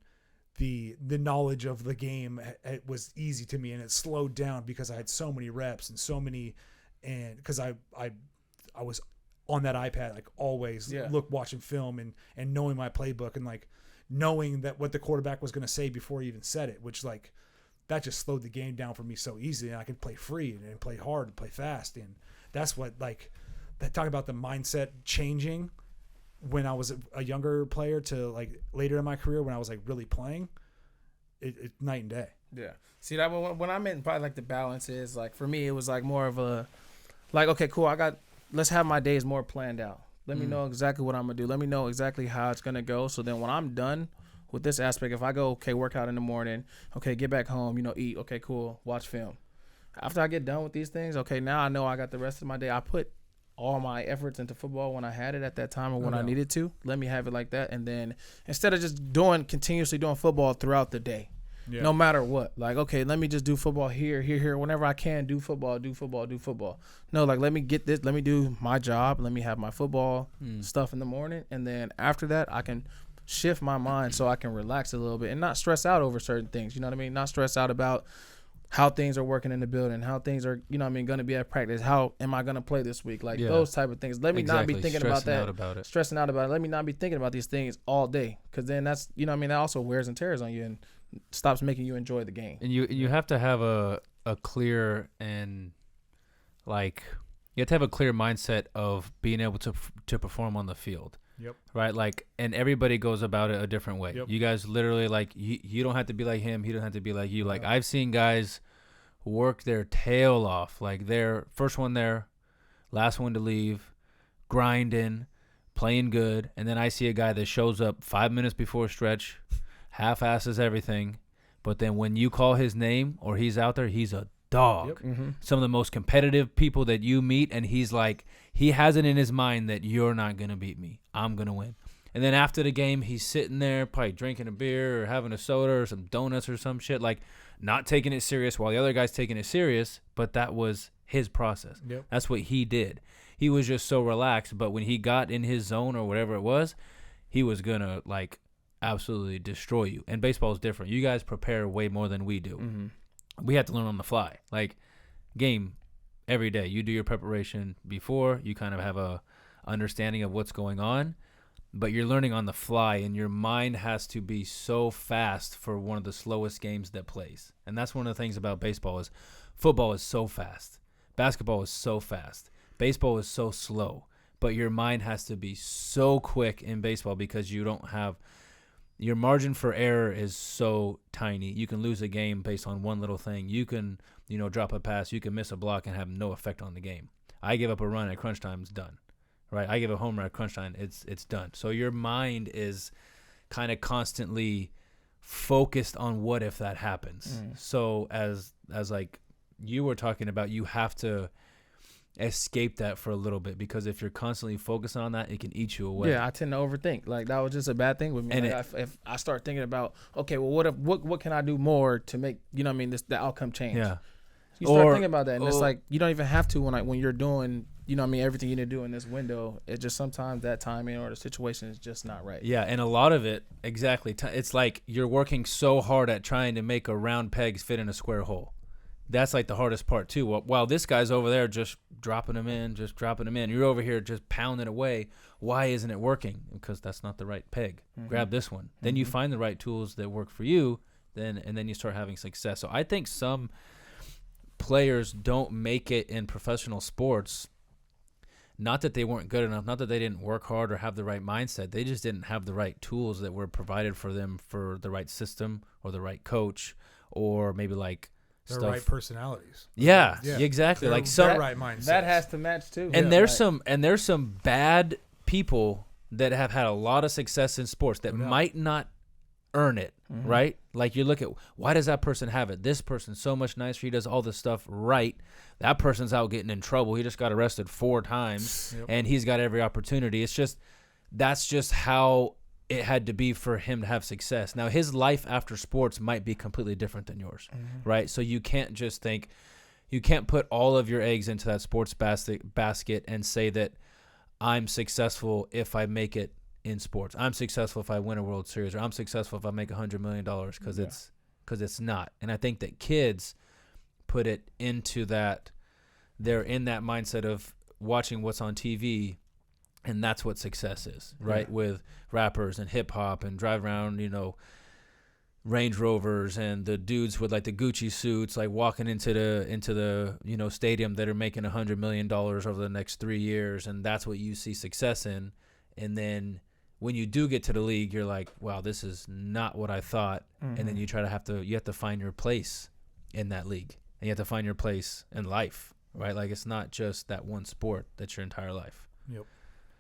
the knowledge of the game, it was easy to me, and it slowed down because I had so many reps and because I was on that iPad like always watching film and knowing my playbook and like knowing that what the quarterback was going to say before he even said it, which like that just slowed the game down for me so easily, and I could play free and play hard and play fast. And that's what like that, talking about the mindset changing when I was a younger player to like later in my career when I was like really playing, it night and day. Yeah. See, that when I meant probably like the balance is like for me it was like more of a like, okay, cool, let's have my days more planned out. Let me know exactly what I'm gonna do. Let me know exactly how it's gonna go. So then when I'm done with this aspect, if I go, okay, work out in the morning, okay, get back home, eat, okay, cool, watch film. After I get done with these things, okay, now I know I got the rest of my day. I put all my efforts into football when I had it at that time or when I needed to. Let me have it like that. And then instead of just continuously doing football throughout the day, no matter what, like, okay, let me just do football here, whenever I can, do football. No, like, let me get this, let me do my job, let me have my football stuff in the morning. And then after that, I can shift my mind so I can relax a little bit and not stress out over certain things. You know what I mean? Not stress out about how things are working in the building, how things are, going to be at practice. How am I going to play this week? Like those type of things. Let me not be thinking stressing about that. Stressing out about it. Let me not be thinking about these things all day. Because then that's, that also wears and tears on you and stops making you enjoy the game. And you have to have a clear and like, you have to have a clear mindset of being able to perform on the field. Yep. Right. Like, and everybody goes about it a different way. Yep. You guys literally like, you don't have to be like him. He don't have to be like you. Like I've seen guys work their tail off. Like they're first one there, last one to leave, grinding, playing good. And then I see a guy that shows up 5 minutes before stretch, half-asses everything. But then when you call his name or he's out there, he's a dog. Yep. Mm-hmm. Some of the most competitive people that you meet, and he's like, he has it in his mind that you're not going to beat me. I'm going to win. And then after the game, he's sitting there probably drinking a beer or having a soda or some donuts or some shit, like not taking it serious while the other guy's taking it serious, but that was his process. Yep. That's what he did. He was just so relaxed, but when he got in his zone or whatever it was, he was going to like absolutely destroy you. And baseball is different. You guys prepare way more than we do. Mm-hmm. We have to learn on the fly. Like game every day. You do your preparation before. You kind of have a understanding of what's going on, but you're learning on the fly, and your mind has to be so fast for one of the slowest games that plays. And that's one of the things about baseball is football is so fast. Basketball is so fast. Baseball is so slow, but your mind has to be so quick in baseball because you don't have your margin for error is so tiny. You can lose a game based on one little thing. You can, drop a pass. You can miss a block and have no effect on the game. I give up a run at crunch time, it's done. Right? I give a home run at crunch time, it's done. So your mind is kind of constantly focused on what if that happens. So as like you were talking about, you have to escape that for a little bit, because if you're constantly focusing on that, it can eat you away. Yeah, I tend to overthink. Like that was just a bad thing with me. And like if I start thinking about, okay, well, what can I do more to make the outcome change? Yeah, you start thinking about that, and it's like you don't even have to when you're doing everything you need to do in this window. It just sometimes that timing or the situation is just not right. Yeah, and a lot of it exactly. It's like you're working so hard at trying to make a round peg fit in a square hole. That's like the hardest part too. While this guy's over there just dropping them in. You're over here just pounding away. Why isn't it working? Because that's not the right peg. Mm-hmm. Grab this one. Then you find the right tools that work for you. and then you start having success. So I think some players don't make it in professional sports. Not that they weren't good enough, not that they didn't work hard or have the right mindset. They just didn't have the right tools that were provided for them for the right system or the right coach or maybe like the stuff. right personalities. Yeah, exactly. Like some right mindset. That has to match too. And there's some bad people that have had a lot of success in sports that might not earn it, right? Like you look at, why does that person have it? This person's so much nicer. He does all this stuff right. That person's out getting in trouble. He just got arrested 4 times, and he's got every opportunity. It's just, that's just how it had to be for him to have success. Now, his life after sports might be completely different than yours, right? So you can't just think, you can't put all of your eggs into that sports basket and say that I'm successful if I make it in sports. I'm successful if I win a World Series, or I'm successful if I make $100 million, because it's not. And I think that kids put it into that, they're in that mindset of watching what's on TV, and that's what success is, right? With rappers and hip hop and drive around, Range Rovers and the dudes with like the Gucci suits, like walking into the stadium that are making $100 million over the next 3 years, and that's what you see success in. And then when you do get to the league, you're like, wow, this is not what I thought. And then you have to find your place in that league, and you have to find your place in life, right? Like it's not just that one sport that's your entire life. Yep.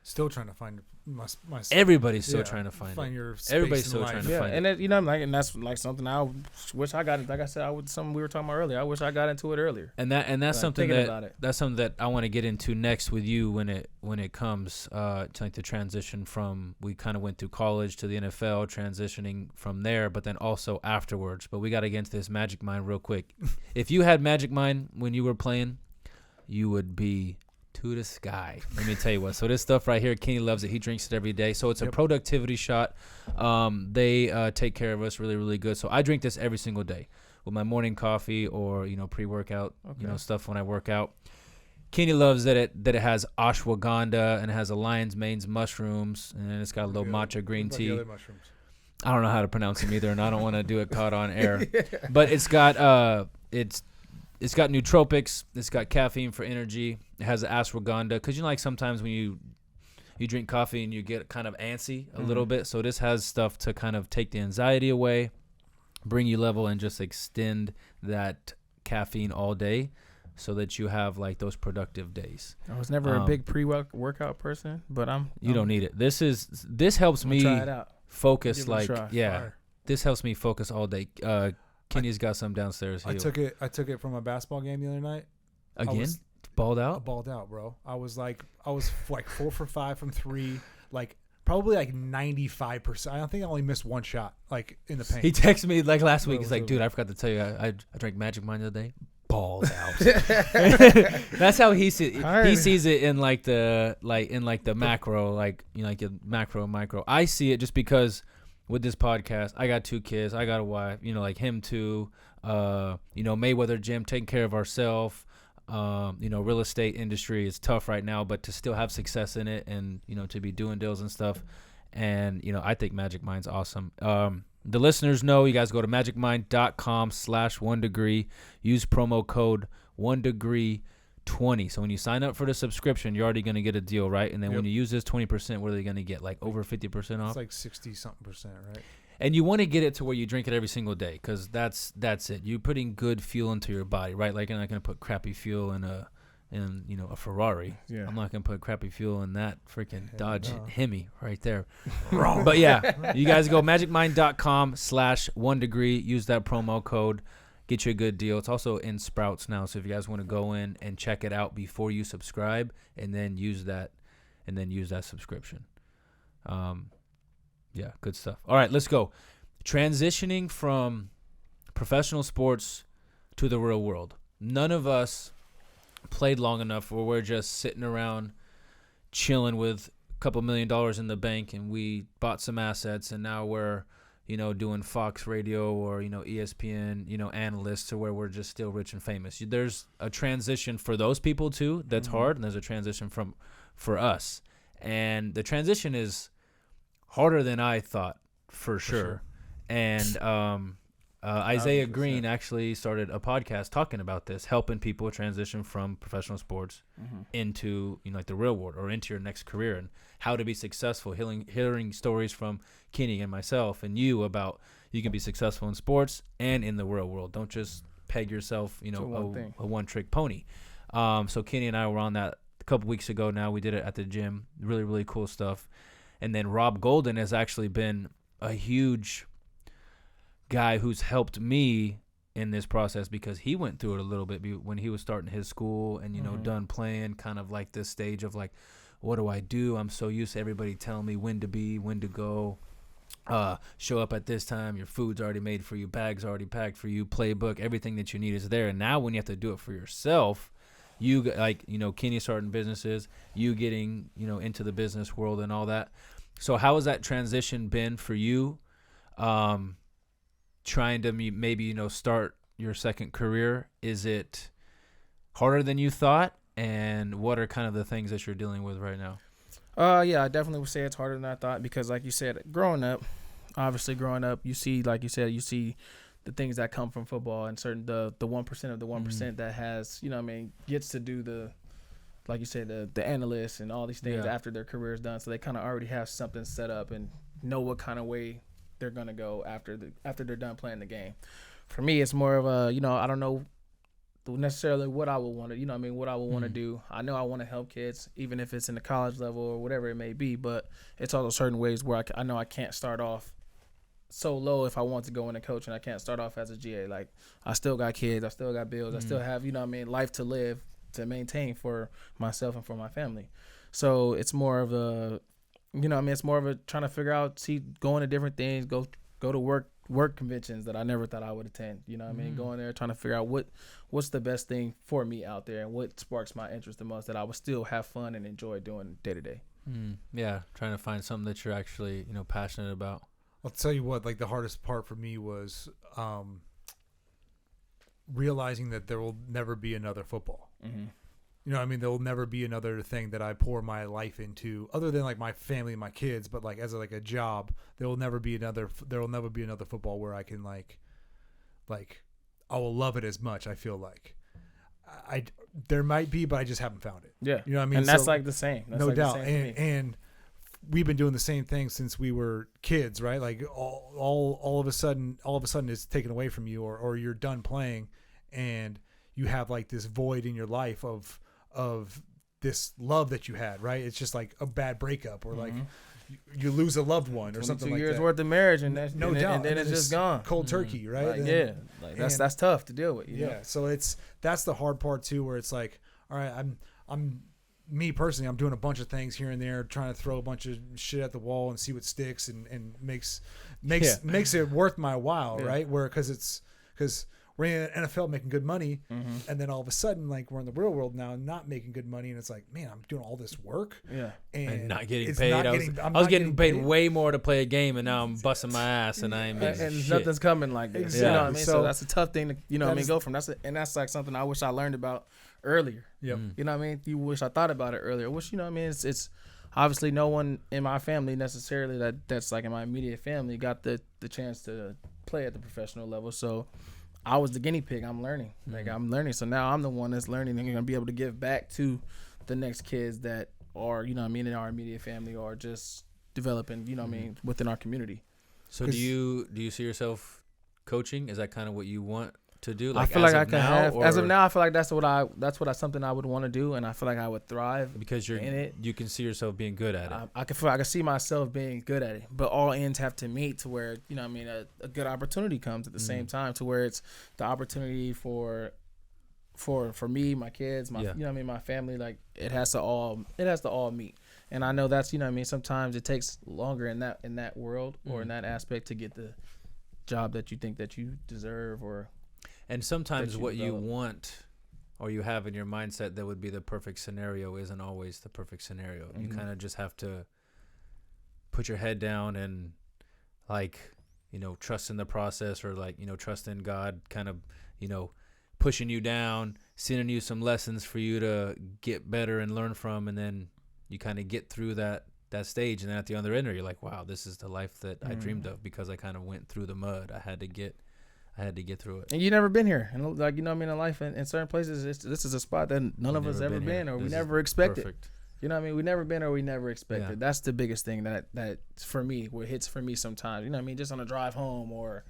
Still trying to find my everybody's still trying to find your space. Everybody's in still life. trying to find and it. and that's like something I wish I got. Like I said, something we were talking about earlier. I wish I got into it earlier. And that's like, something that I want to get into next with you when it comes to like the transition from, we kind of went through college to the NFL, transitioning from there, but then also afterwards. But we got to get into this Magic Mind real quick. If you had Magic Mind when you were playing, you would be to the sky. Let me tell you what. So this stuff right here, Kenny loves it. He drinks it every day. So it's a productivity shot. They take care of us really, really good. So I drink this every single day with my morning coffee or pre-workout, stuff when I work out. Kenny loves that it has ashwagandha and it has a lion's mane's mushrooms, and it's got a little matcha green tea. The other mushrooms? I don't know how to pronounce them either, and I don't want to do it caught on air. But it's got it's got nootropics. It's got caffeine for energy. It has ashwagandha, because like sometimes when you drink coffee and you get kind of antsy a little bit. So this has stuff to kind of take the anxiety away, bring you level, and just extend that caffeine all day, so that you have like those productive days. I was never a big pre-workout person, but you don't need it. This helps me try it out. Focus. Fire. This helps me focus all day. Kenny's got some downstairs. I took it from a basketball game the other night. Again, balled out. Balled out, bro. I was like 4 for 5 from 3, like probably like 95%. I don't think I only missed one shot, like in the paint. He texted me like last week. He's like, dude, I forgot to tell you, I drank Magic Mind the other day. Balls out. That's how he sees it. He sees it in like the macro, like the macro, micro. I see it just because with this podcast, I got 2 kids, I got a wife, like him too. Mayweather Gym, taking care of ourselves. Real estate industry is tough right now, but to still have success in it, and to be doing deals and stuff, and I think Magic Mind's awesome. The listeners know, you guys go to magicmind.com/1degree, use promo code 1degree20. So when you sign up for the subscription, you're already going to get a deal, right? And then when you use this 20%, what are they going to get? Like over 50% off? It's like 60-something%, right? And you want to get it to where you drink it every single day, because that's it. You're putting good fuel into your body, right? Like, you're not going to put crappy fuel in a Ferrari. Yeah. I'm not going to put crappy fuel in that freaking Dodge Hemi right there. But yeah, you guys go magicmind.com/1degree. Use that promo code. Get you a good deal. It's also in Sprouts now, so if you guys want to go in and check it out before you subscribe, and then use that subscription. Yeah, good stuff. All right, let's go. Transitioning from professional sports to the real world. None of us played long enough where we're just sitting around chilling with a couple $1 million in the bank, and we bought some assets, and now we're doing Fox Radio or ESPN analysts, to where we're just still rich and famous. There's a transition for those people too that's hard, and there's a transition for us, and the transition is harder than I thought, for sure. And Isaiah Green actually started a podcast talking about this, helping people transition from professional sports into like the real world or into your next career and how to be successful. Hearing stories from Kenny and myself and you about you can be successful in sports and in the real world. Don't just peg yourself, a one-trick pony. So Kenny and I were on that a couple weeks ago. Now we did it at the gym. Really, really cool stuff. And then Rob Golden has actually been a huge guy who's helped me in this process because he went through it a little bit when he was starting his school and done playing, kind of like this stage of like, what do I do? I'm so used to everybody telling me when to be, when to go, show up at this time, your food's already made for you, bag's already packed for you, playbook, everything that you need is there. And now when you have to do it for yourself, you Kenny starting businesses, you getting into the business world and all that. So how has that transition been for you? Trying to maybe start your second career, is it harder than you thought, and what are kind of the things that you're dealing with right now? Yeah, I definitely would say it's harder than I thought because, like you said, growing up, you see, like you said, you see the things that come from football and certain the 1% of the 1% that has gets to do the, like you said, the analysts and all these things after their career is done, so they kind of already have something set up and know what kind of way they're gonna go after they're done playing the game. For me, it's more of a I don't know necessarily what I would want to what I would want to do. I know I want to help kids, even if it's in the college level or whatever it may be. But it's also certain ways where I know I can't start off so low if I want to go into coaching. I can't start off as a GA. Like I still got kids, I still got bills, I still have life to live, to maintain for myself and for my family. So it's more of a it's more of a trying to figure out, going to different things, go to work conventions that I never thought I would attend. Going there, trying to figure out what's the best thing for me out there and what sparks my interest the most that I would still have fun and enjoy doing day to day. Yeah, trying to find something that you're actually passionate about. I'll tell you what, like the hardest part for me was realizing that there will never be another football. There will never be another thing that I pour my life into, other than like my family and my kids. But like as a job, there will never be another football where I can like I will love it as much. I feel like there might be, but I just haven't found it. Yeah, you know what I mean. And that's like the same. That's no like doubt. The same and we've been doing the same thing since we were kids, right? Like all of a sudden it's taken away from you, or you're done playing, and you have like this void in your life of this love that you had, right? It's just like a bad breakup, or like you lose a loved one or something like that. 2 years worth of marriage, and that's no doubt, and then it's just gone. Cold turkey, right? That's tough to deal with. You know? So that's the hard part too, where it's like, all right, I'm me personally, I'm doing a bunch of things here and there, trying to throw a bunch of shit at the wall and see what sticks and makes it worth my while, right? Because we're in the NFL making good money, and then all of a sudden, like, we're in the real world now, not making good money, and it's like, man, I'm doing all this work, and not getting paid. I was getting paid way more to play a game, and now I'm busting my ass, and I ain't making and shit. Nothing's coming like this. Exactly. You know what I mean? So So that's a tough thing to go from. That's like something I wish I learned about earlier. Yep. You know what I mean? You wish I thought about it earlier. Which it's obviously no one in my family necessarily that's like in my immediate family got the chance to play at the professional level. So I was the guinea pig. I'm learning. I'm learning. So now I'm the one that's learning and going to be able to give back to the next kids that are, in our immediate family or just developing, within our community. So do you see yourself coaching? Is that kind of what you want to do? Like, I feel like I can have. As of now, I feel like that's something I would want to do, and I feel like I would thrive because you're in it. You can see yourself being good at it. I can see myself being good at it, but all ends have to meet to where a good opportunity comes at the same time, to where it's the opportunity for me, my kids, my family. Like it has to all meet, and I know that's sometimes it takes longer in that world or in that aspect to get the job that you think that you deserve or. And sometimes what you want or you have in your mindset that would be the perfect scenario isn't always the perfect scenario. You kind of just have to put your head down and trust in the process, or trust in God kind of, pushing you down, sending you some lessons for you to get better and learn from. And then you kind of get through that stage. And then at the other end, you're like, wow, this is the life that I dreamed of, because I kind of went through the mud. I I had to get through it. And you never been here, and like, you know what I mean, in life, in certain places, this is a spot that none of us ever been, or we never expected. You know what I mean? We never been, or we never expected. Yeah. That's the biggest thing that for me, what hits for me sometimes. You know what I mean? Just on a drive home, or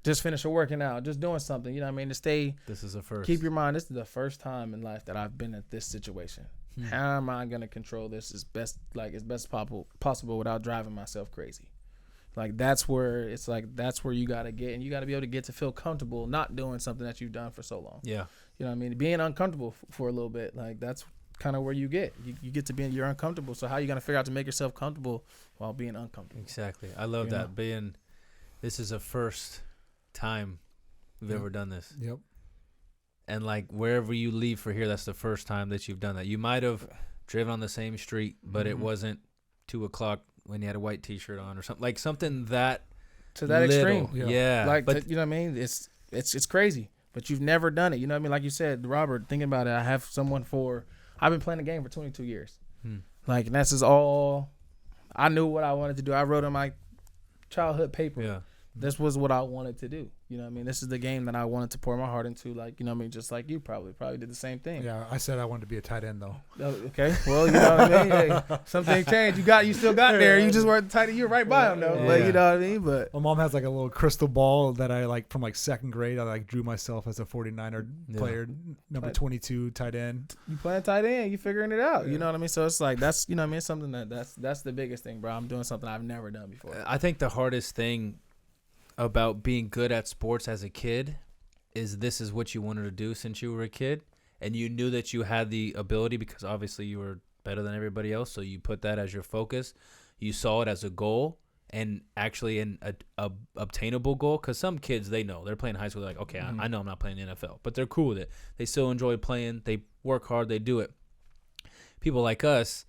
just finish working out, just doing something. You know what I mean? To stay. This is the first. Keep your mind. This is the first time in life that I've been at this situation. How am I gonna control this as best possible without driving myself crazy? Like, that's where it's like, that's where you got to get, and you got to be able to get to feel comfortable not doing something that you've done for so long. Yeah. You know what I mean? Being uncomfortable for a little bit, like, that's kind of where you get. You get to you're uncomfortable. So how you going to figure out to make yourself comfortable while being uncomfortable? Exactly. I love that. This is the first time we've ever done this. Yep. And, like, wherever you leave for here, that's the first time that you've done that. You might have driven on the same street, but it wasn't 2 o'clock when you had a white T-shirt on or something, like something that to that little. Extreme. Yeah. Like, you know what I mean? It's crazy, but you've never done it. You know what I mean? Like you said, Robert, thinking about it, I have someone I've been playing the game for 22 years. Like, and that's just all I knew what I wanted to do. I wrote on my childhood paper. Yeah. This was what I wanted to do. You know what I mean? This is the game that I wanted to pour my heart into. Like, you know what I mean? Just like you probably did the same thing. Yeah, I said I wanted to be a tight end, though. Okay. Well, you know what I mean? Hey, something changed. You still got there. You just weren't tight end. You're right by him, though. Yeah. But you know what I mean? But my mom has, like, a little crystal ball that I, like, from, like, second grade. I, like, drew myself as a 49er player, number 22 tight end. You playing tight end. You figuring it out. You know what I mean? So it's like, that's, you know what I mean? Something that's the biggest thing, bro. I'm doing something I've never done before. I think the hardest thing about being good at sports as a kid is this is what you wanted to do since you were a kid, and you knew that you had the ability because obviously you were better than everybody else, so you put that as your focus. You saw it as a goal, and actually an obtainable goal, because some kids, they know they're playing high school, they're like, okay, I know I'm not playing the NFL, but they're cool with it. They still enjoy playing, they work hard, they do it. People like us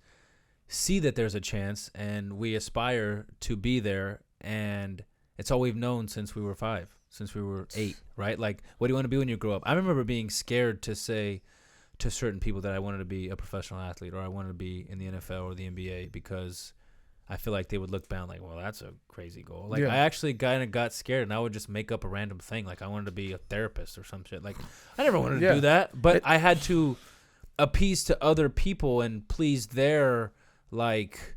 see that there's a chance, and we aspire to be there, and it's all we've known since we were 5, since we were 8, right? Like, what do you want to be when you grow up? I remember being scared to say to certain people that I wanted to be a professional athlete or I wanted to be in the NFL or the NBA, because I feel like they would look down like, well, that's a crazy goal. Like, I actually kind of got scared, and I would just make up a random thing. Like, I wanted to be a therapist or some shit. Like, I never wanted to do that, but I had to appease to other people and please their, like,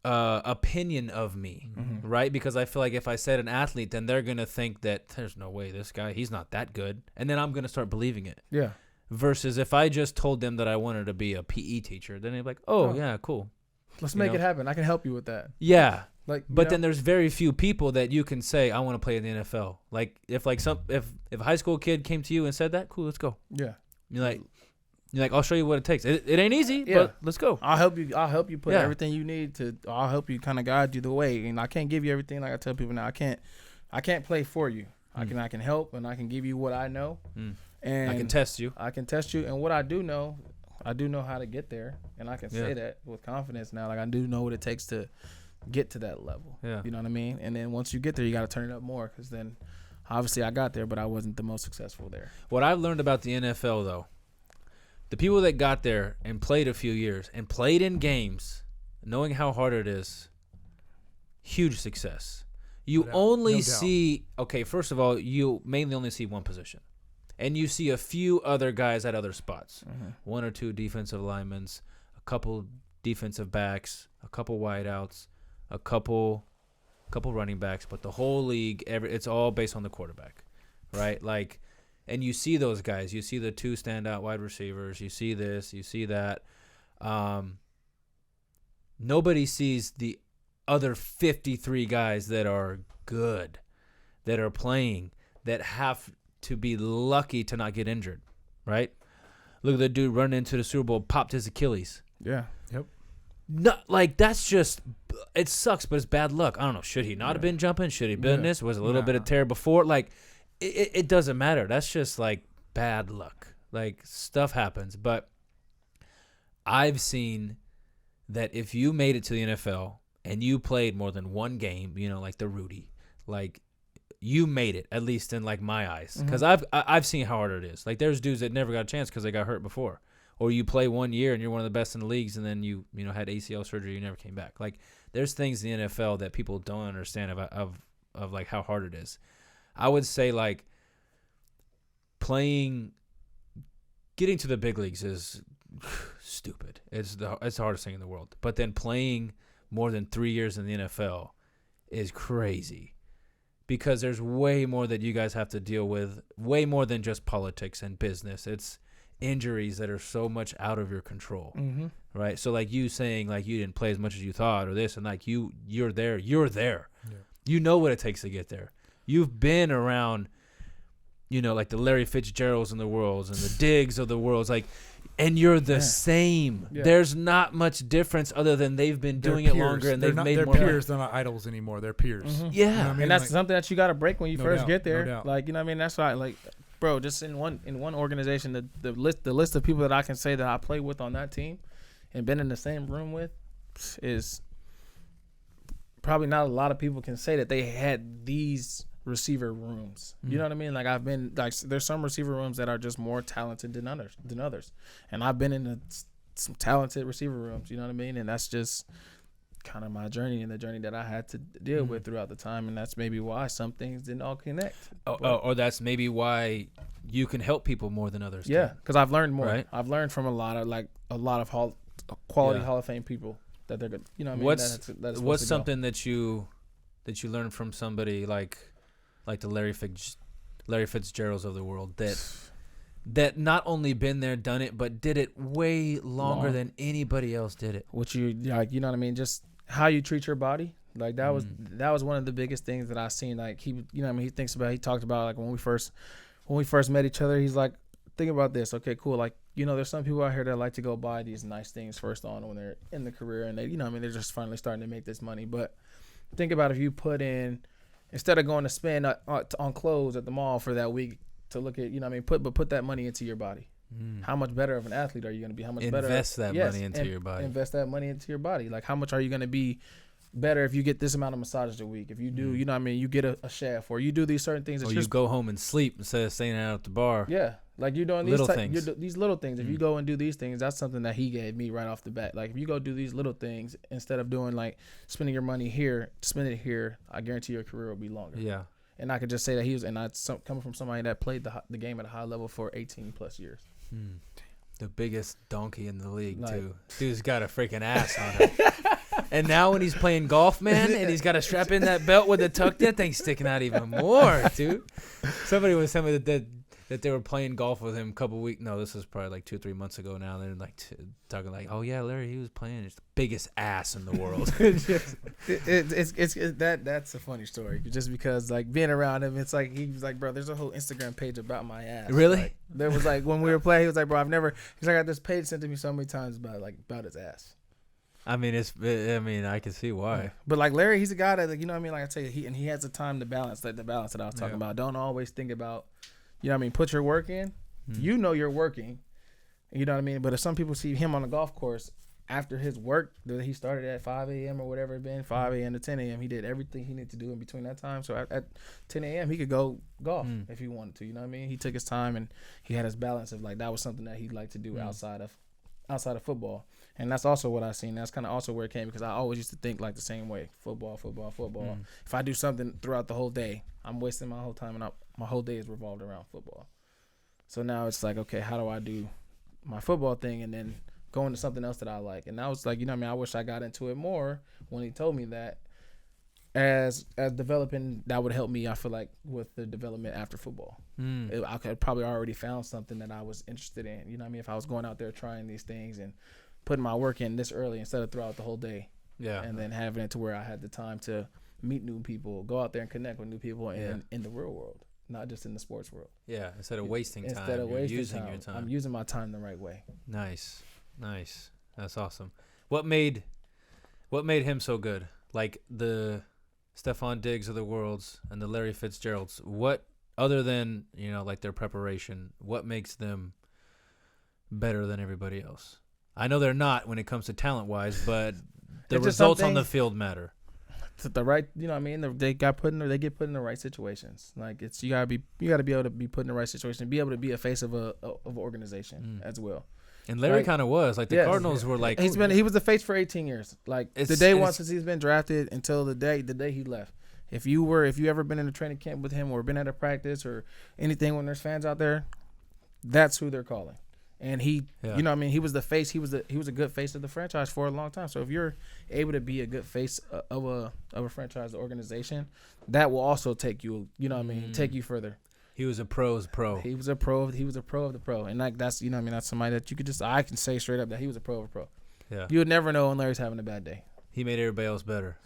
opinion of me, right? Because I feel like if I said an athlete, then they're gonna think that there's no way this guy, he's not that good, and then I'm gonna start believing it. Yeah. Versus if I just told them that I wanted to be a PE teacher, then they'd be like, "Oh, yeah, cool. Let's make it happen. I can help you with that." Yeah. Like, but then there's very few people that you can say, "I want to play in the NFL." Like, if a high school kid came to you and said that, cool, let's go. Yeah. You're like, I'll show you what it takes. It ain't easy, but let's go. I'll help you put everything you need to. I'll help you kind of guide you the way. And I can't give you everything. Like I tell people now, I can't play for you. I can help, and I can give you what I know. And I can test you. And what I do know how to get there, and I can say that with confidence now. Like, I do know what it takes to get to that level. Yeah. You know what I mean? And then once you get there, you got to turn it up more, because then obviously I got there, but I wasn't the most successful there. What I've learned about the NFL, though, the people that got there and played a few years and played in games, knowing how hard it is, huge success. You only see, first of all, you mainly only see one position. And you see a few other guys at other spots. 1 or 2 defensive linemen, a couple defensive backs, a couple wideouts, a couple running backs. But the whole league, it's all based on the quarterback, right? Like, and you see those guys. You see the 2 standout wide receivers. You see this. You see that. Nobody sees the other 53 guys that are good, that are playing, that have to be lucky to not get injured, right? Look at the dude running into the Super Bowl, popped his Achilles. Yeah. Yep. No, like, that's just, it sucks, but it's bad luck. I don't know. Should he not have been jumping? Should he have been this? Was a little bit of tear before? Like, it doesn't matter. That's just, like, bad luck. Like, stuff happens. But I've seen that if you made it to the NFL and you played more than one game, like the Rudy, like, you made it, at least in, like, my eyes. Because I've seen how hard it is. Like, there's dudes that never got a chance because they got hurt before. Or you play 1 year and you're one of the best in the leagues, and then you had ACL surgery, you never came back. Like, there's things in the NFL that people don't understand of like how hard it is. I would say like getting to the big leagues is stupid. It's the hardest thing in the world. But then playing more than 3 years in the NFL is crazy because there's way more that you guys have to deal with, way more than just politics and business. It's injuries that are so much out of your control, right? So like you saying like you didn't play as much as you thought or this, and like you're there. Yeah. You know what it takes to get there. You've been around, like the Larry Fitzgeralds in the worlds and the Diggs of the worlds, like, and you're the same. Yeah. There's not much difference other than they've been doing it longer and they've made more. They're peers. They're not idols anymore. They're peers. Yeah, you know what I mean? And that's something that you got to break when you first get there. No doubt. Like, that's why, like, bro, just in one organization, the list of people that I can say that I played with on that team and been in the same room with is probably not a lot of people can say that they had these receiver rooms. You know what I mean? Like I've been like there's some receiver rooms that are just more talented than others. And I've been in some talented receiver rooms, you know what I mean? And that's just kind of my journey and the journey that I had to deal with throughout the time, and that's maybe why some things didn't all connect. Or that's maybe why you can help people more than others. Yeah, because I've learned more. Right? I've learned from a lot of quality Hall of Fame people that they're good. You know what I mean? What's something that you learned from somebody like the Larry Fitzgeralds of the world that not only been there, done it, but did it way longer than anybody else did it. What you like, you know what I mean? Just how you treat your body. Like that was one of the biggest things that I seen. Like he talked about like when we first met each other. He's like, think about this. Okay, cool. Like, there's some people out here that like to go buy these nice things first on when they're in the career and they, they're just finally starting to make this money. But think about if you put in, instead of going to spend on clothes at the mall for that week to look at, put that money into your body. How much better of an athlete are you going to be? How much better? Invest that money into your body. Invest that money into your body. Like, how much are you going to be better if you get this amount of massages a week? If you do, you get a chef, or you do these certain things. Or you go home and sleep instead of staying out at the bar. Yeah. Like you're doing these little things. If you go and do these things, that's something that he gave me right off the bat. Like if you go do these little things instead of doing like spending your money here, spend it here, I guarantee your career will be longer. Yeah. And I could just say that coming from somebody that played the game at a high level for 18 plus years. The biggest donkey in the league too. Dude's got a freaking ass on him. And now when he's playing golf, man, and he's got to strap in that belt with the tuck, that thing's sticking out even more, dude. Somebody was telling me that they were playing golf with him a couple weeks. No, this was probably like 2-3 months ago now. They're like talking like, oh yeah, Larry, he was playing. It's the biggest ass in the world. That's a funny story. Just because like being around him, it's like he was like, bro, there's a whole Instagram page about my ass. Really? Like, there was like when we were playing, he was like, bro, he's like, I got this page sent to me so many times about his ass. I mean, I can see why. Yeah. But like Larry, he's a guy that, like, you know what I mean? Like I tell you, he has the time to balance, like the balance that I was talking about. Don't always think about, you know what I mean? Put your work in. You know you're working. You know what I mean? But if some people see him on the golf course after his work that he started at 5 a.m. or whatever it been, 5 a.m. to 10 a.m., he did everything he needed to do in between that time. So at 10 a.m. he could go golf if he wanted to. You know what I mean? He took his time and he had his balance of like that was something that he'd like to do outside of football. And that's also what I seen. That's kind of also where it came because I always used to think like the same way. Football. If I do something throughout the whole day, I'm wasting my whole time and my whole day is revolved around football. So now it's like, okay, how do I do my football thing and then go into something else that I like? And that was like, you know what I mean? I wish I got into it more when he told me that. As developing, that would help me, I feel like, with the development after football. I could probably already found something that I was interested in. You know what I mean? If I was going out there trying these things and putting my work in this early instead of throughout the whole day. Yeah. And then having it to where I had the time to meet new people, go out there and connect with new people in the real world, not just in the sports world. Yeah, instead of wasting time, you're using your time. I'm using my time the right way. Nice. That's awesome. What made him so good? Like the Stephon Diggs of the worlds and the Larry Fitzgeralds. What, other than, like their preparation, what makes them better than everybody else? I know they're not when it comes to talent-wise, but the results on the field matter. The right, you know what I mean? They get put in the right situations. Like you gotta be able to be put in the right situation, be able to be a face of an organization as well. And Larry kind of was like the Cardinals were like he was the face for 18 years. Like the day once since he's been drafted until the day he left, If you ever been in a training camp with him or been at a practice or anything when there's fans out there, that's who they're calling. And he, you know what I mean, he was the face. He was a good face of the franchise for a long time. So if you're able to be a good face of a franchise organization, that will also take you, you know what I mean, take you further. He was a pro's pro. He was a pro. He was a pro of the pro. And like that's, you know what I mean, that's somebody that you could I can say straight up that he was a pro of a pro. Yeah. You would never know when Larry's having a bad day. He made everybody else better.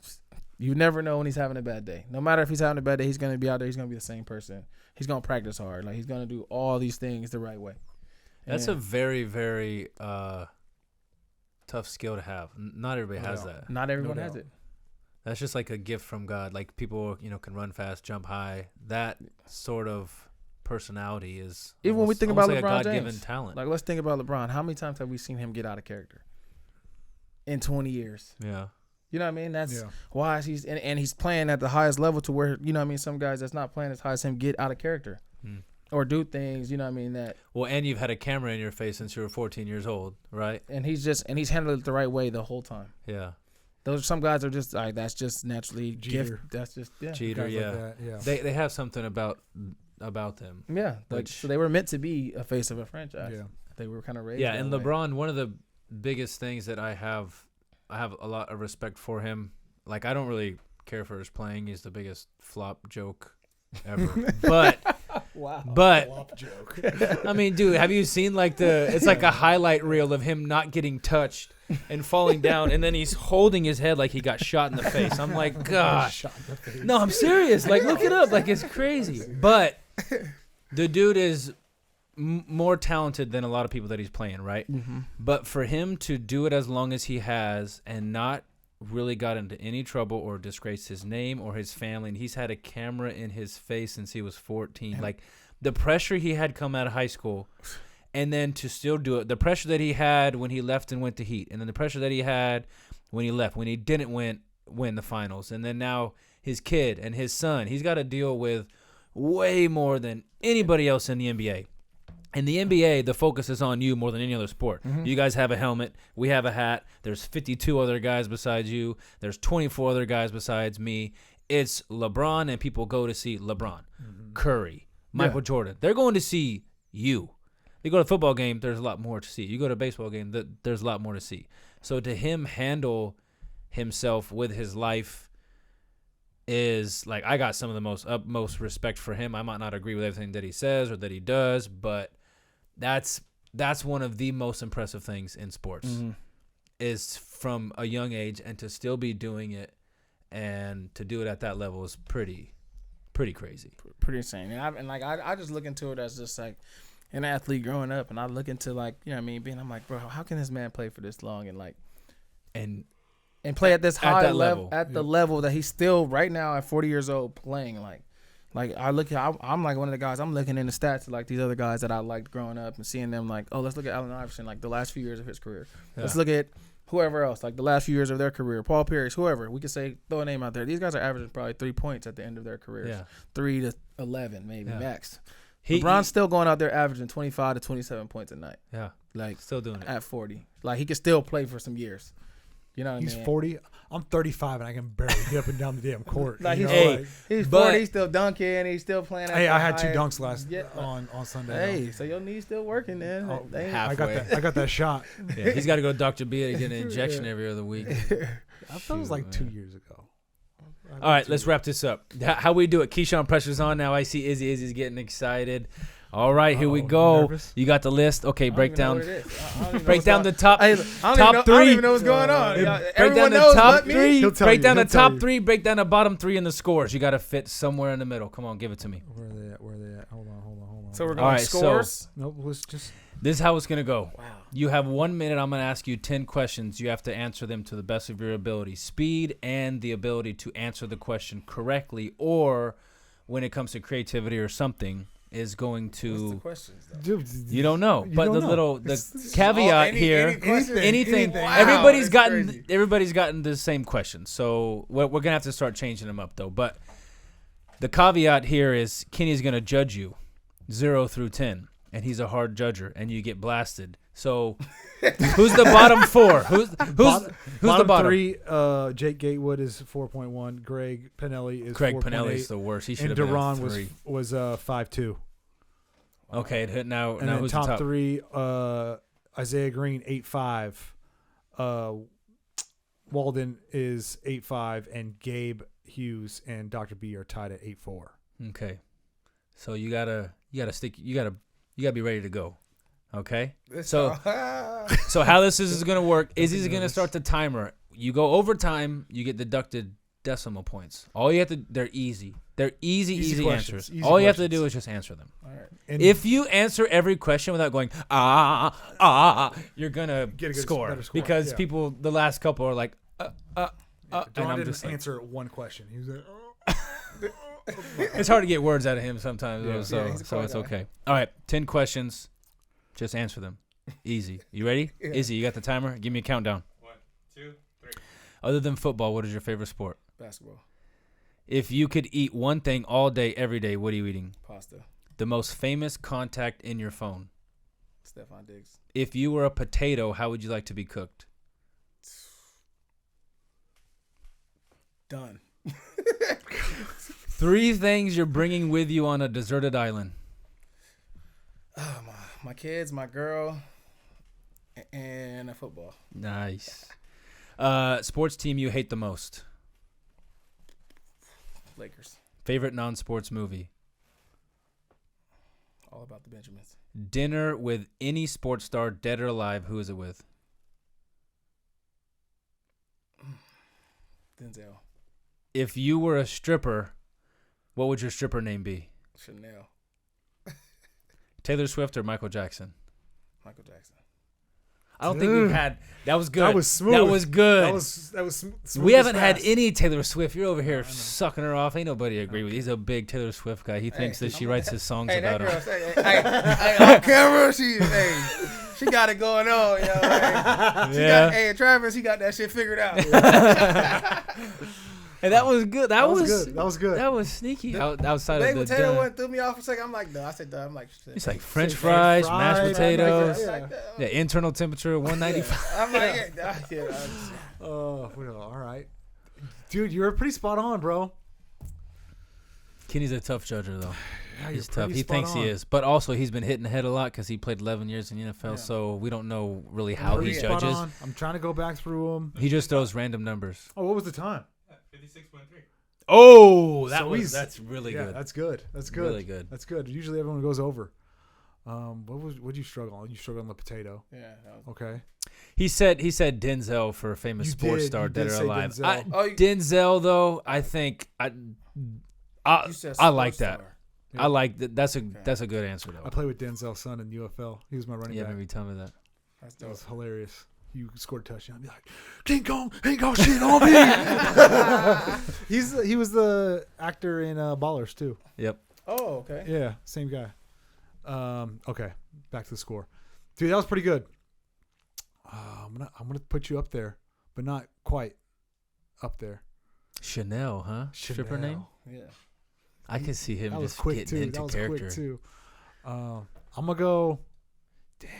You never know when he's having a bad day. No matter if he's having a bad day, he's going to be out there. He's going to be the same person. He's going to practice hard. Like, he's going to do all these things the right way. That's a very, very tough skill to have. Not everybody has that. Not everyone has it. That's just like a gift from God. Like, people, can run fast, jump high. That sort of personality is even when we think about like LeBron a God-given James. talent. Like, let's think about LeBron. How many times have we seen him get out of character in 20 years? Yeah. You know what I mean? That's why he's and he's playing at the highest level to where, you know what I mean, some guys that's not playing as high as him get out of character or do things, you know what I mean, that. Well, and you've had a camera in your face since you were 14 years old, right? And he's handled it the right way the whole time. Yeah. Some guys are just like, that's just naturally gift. That's just Jeter, yeah. They have something about them. Yeah, so they were meant to be a face of a franchise. Yeah, they were kind of raised. Yeah, and LeBron, one of the biggest things that I have a lot of respect for him. Like, I don't really care for his playing. He's the biggest flop joke ever. But flop joke. I mean, dude, have you seen it's like a highlight reel of him not getting touched and falling down, and then he's holding his head like he got shot in the face. I'm like, gosh. No, I'm serious. Like, look it up. Like, it's crazy. But the dude is more talented than a lot of people that he's playing, right? Mm-hmm. But for him to do it as long as he has and not really got into any trouble or disgraced his name or his family, and he's had a camera in his face since he was 14. Like, the pressure he had come out of high school, and then to still do it, the pressure that he had when he left and went to Heat, and then the pressure that he had when he left, when he didn't win the finals, and then now his kid and his son, he's got to deal with way more than anybody else in the NBA. In the NBA, the focus is on you more than any other sport. Mm-hmm. You guys have a helmet. We have a hat. There's 52 other guys besides you. There's 24 other guys besides me. It's LeBron, and people go to see LeBron, Curry, Michael Jordan. They're going to see you. You go to a football game, there's a lot more to see. You go to a baseball game, there's a lot more to see. So to him handle himself with his life is, like, I got some of the utmost respect for him. I might not agree with everything that he says or that he does, but that's one of the most impressive things in sports is from a young age, and to still be doing it and to do it at that level is pretty crazy. Pretty insane. And I just look into it as just like an athlete growing up, and I look into, like, you know what I mean, I'm like, bro, how can this man play for this long and play at this high level, at the level that he's still right now at 40 years old playing. Like I'm like one of the guys, I'm looking in the stats of, like, these other guys that I liked growing up and seeing them, like, oh, let's look at Allen Iverson, like the last few years of his career. Yeah. Let's look at whoever else, like the last few years of their career, Paul Pierce, whoever. We could say, throw a name out there. These guys are averaging probably 3 points at the end of their careers. Yeah. 3 to 11 maybe max. LeBron's still going out there averaging 25 to 27 points a night. Yeah. Like, still doing it. At 40. Like, he could still play for some years. You know what I mean? He's 40. I'm 35, and I can barely get up and down the damn court. Like, he's 40. He's still dunking. He's still playing. Hey, I had 2 dunks on Sunday. Hey, so your knee's still working, then. Oh, halfway. I got that shot. Yeah, he's got to go to Dr. B to get an injection every other week. I thought it was like 2 years ago. All right, let's wrap this up. How we do it? KeeSean, pressure's on now. I see Izzy's getting excited. All right, here we go. Nervous? You got the list. Okay, break down the top top 3. I don't even know what's going on. Break down the top 3. Break down the top 3. Break down the bottom 3 in the scores. You got to fit somewhere in the middle. Come on, give it to me. Where are they at? Hold on. So we're going scores? So, nope, let's just... This is how it's going to go. Wow. You have 1 minute. I'm going to ask you 10 questions. You have to answer them to the best of your ability. Speed and the ability to answer the question correctly, or when it comes to creativity or something, is going to... What's the questions, though? You don't know. But the caveat here, anything. Wow, everybody's gotten the same question. So we're going to have to start changing them up, though. But the caveat here is Kenny's going to judge you 0 through 10. And he's a hard judger, and you get blasted So, who's the bottom 4? Who's the bottom 3? Jake Gatewood is 4.1. Greg Pinelli is 4.8. Craig Pinelli's the worst. He should have been. been And Duran was 5.2. Okay, now And then who's the top 3? Isaiah Green 8.5. Walden is 8.5, and Gabe Hughes and Dr. B are tied at 8.4. Okay, so you gotta be ready to go. Okay, so how this is gonna work is he's gonna start the timer. You go overtime, you get deducted decimal points. All you have to, they're easy. They're easy answers. All you have to do is just answer them. All right. If you answer every question without going you're gonna get a score because people the last couple are like and I'm just like, answer one question. He was like, it's hard to get words out of him sometimes, so it's okay. All right, 10 questions. Just answer them. Easy. You ready? Yeah. Izzy, you got the timer? Give me a countdown. 1, 2, 3. Other than football, what is your favorite sport? Basketball. If you could eat one thing all day, every day, what are you eating? Pasta. The most famous contact in your phone? Stephon Diggs. If you were a potato, how would you like to be cooked? Done. 3 things you're bringing with you on a deserted island. Oh, my kids, my girl, and a football. Nice. Sports team you hate the most? Lakers. Favorite non-sports movie? All About the Benjamins. Dinner with any sports star, dead or alive, who is it with? Denzel. If you were a stripper, what would your stripper name be? Chanel. Taylor Swift or Michael Jackson? Michael Jackson. I don't think we've had. That was good. That was smooth. That was good. That was smooth. We haven't had any Taylor Swift. You're over here sucking her off. Ain't nobody agree with you. He's a big Taylor Swift guy. He thinks that she writes his songs about him. Hey, on camera, she got it going on, yo. Hey, Travis, he got that shit figured out. And that was good. That was good. That was good. That was sneaky. Outside baked of the potato one threw me off for a second. I'm like, no. I said, I'm like, it's like French fries, mashed potatoes. Yeah, internal temperature 195. I'm like, oh, all right, dude, you were pretty spot on, bro. Kenny's a tough judger, though. Yeah, he's tough. He thinks he is, but also he's been hitting the head a lot because he played 11 years in the NFL. So we don't know really how he judges. I'm trying to go back through them. He just throws random numbers. Oh, what was the time? 56.3. Oh, that's really good. That's good. That's good. Really good. That's good. Usually everyone goes over. What did you struggle on? You struggled on the potato. Yeah. Okay. He said Denzel for a famous sports star, dead or alive. Denzel though, I think I like that. Yeah. I like that. That's a good answer though. I played with Denzel's son in UFL. He was my running back. Yeah, maybe tell me that. That was hilarious. You scored a touchdown. I'd be like, King Kong ain't got shit on me. He was the actor in Ballers too. Yep. Oh, okay. Yeah, same guy. Okay, back to the score, dude. That was pretty good. I'm gonna put you up there, but not quite up there. Chanel, huh? Stripper name? Yeah. I can see him just quick getting too. into that was character. Quick too. I'm gonna go. Dang.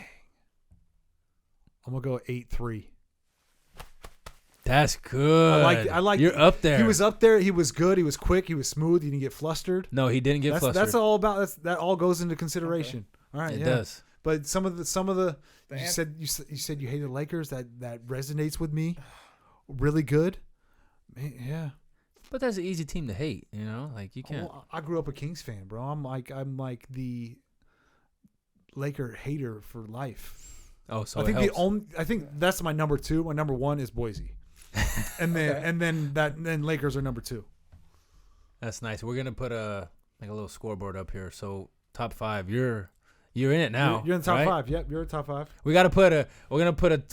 I'm gonna go 8-3. That's good. I like. You're up there. He was up there. He was good. He was quick. He was smooth. He didn't get flustered. No, he didn't get flustered. That's all about. That all goes into consideration. Okay. All right. It does. But some of the you said you hated the Lakers. That resonates with me. Really good. Man, yeah. But that's an easy team to hate. You know, like you can't. Well, I grew up a Kings fan, bro. I'm like the Laker hater for life. Oh, so I think that's my number 2. My number 1 is Boise, and then Lakers are number 2. That's nice. We're gonna put a little scoreboard up here. So top 5, you're in it now. You're in the top right? 5. Yep, you're in the top 5. We're gonna put a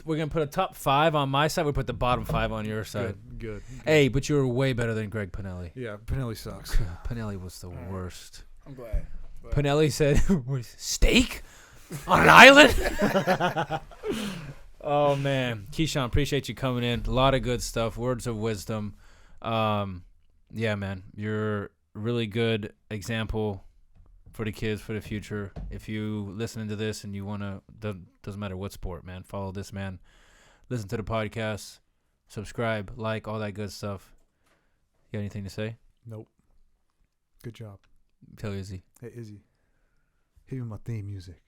top 5 on my side. We put the bottom 5 on your side. Good. Hey, but you were way better than Greg Pinelli. Yeah, Pinelli sucks. Pinelli was the worst. I'm glad. Pinelli said, "Steak on an island." Oh man, KeeSean, appreciate you coming in. A lot of good stuff. Words of wisdom. Yeah, man, you're a really good example for the kids, for the future. If you listening to this and you wanna, doesn't matter what sport, man, follow this man. Listen to the podcast, subscribe, like, all that good stuff. You got anything to say? Nope. Good job. Tell Izzy. Hey, Izzy. Hit me with my theme music.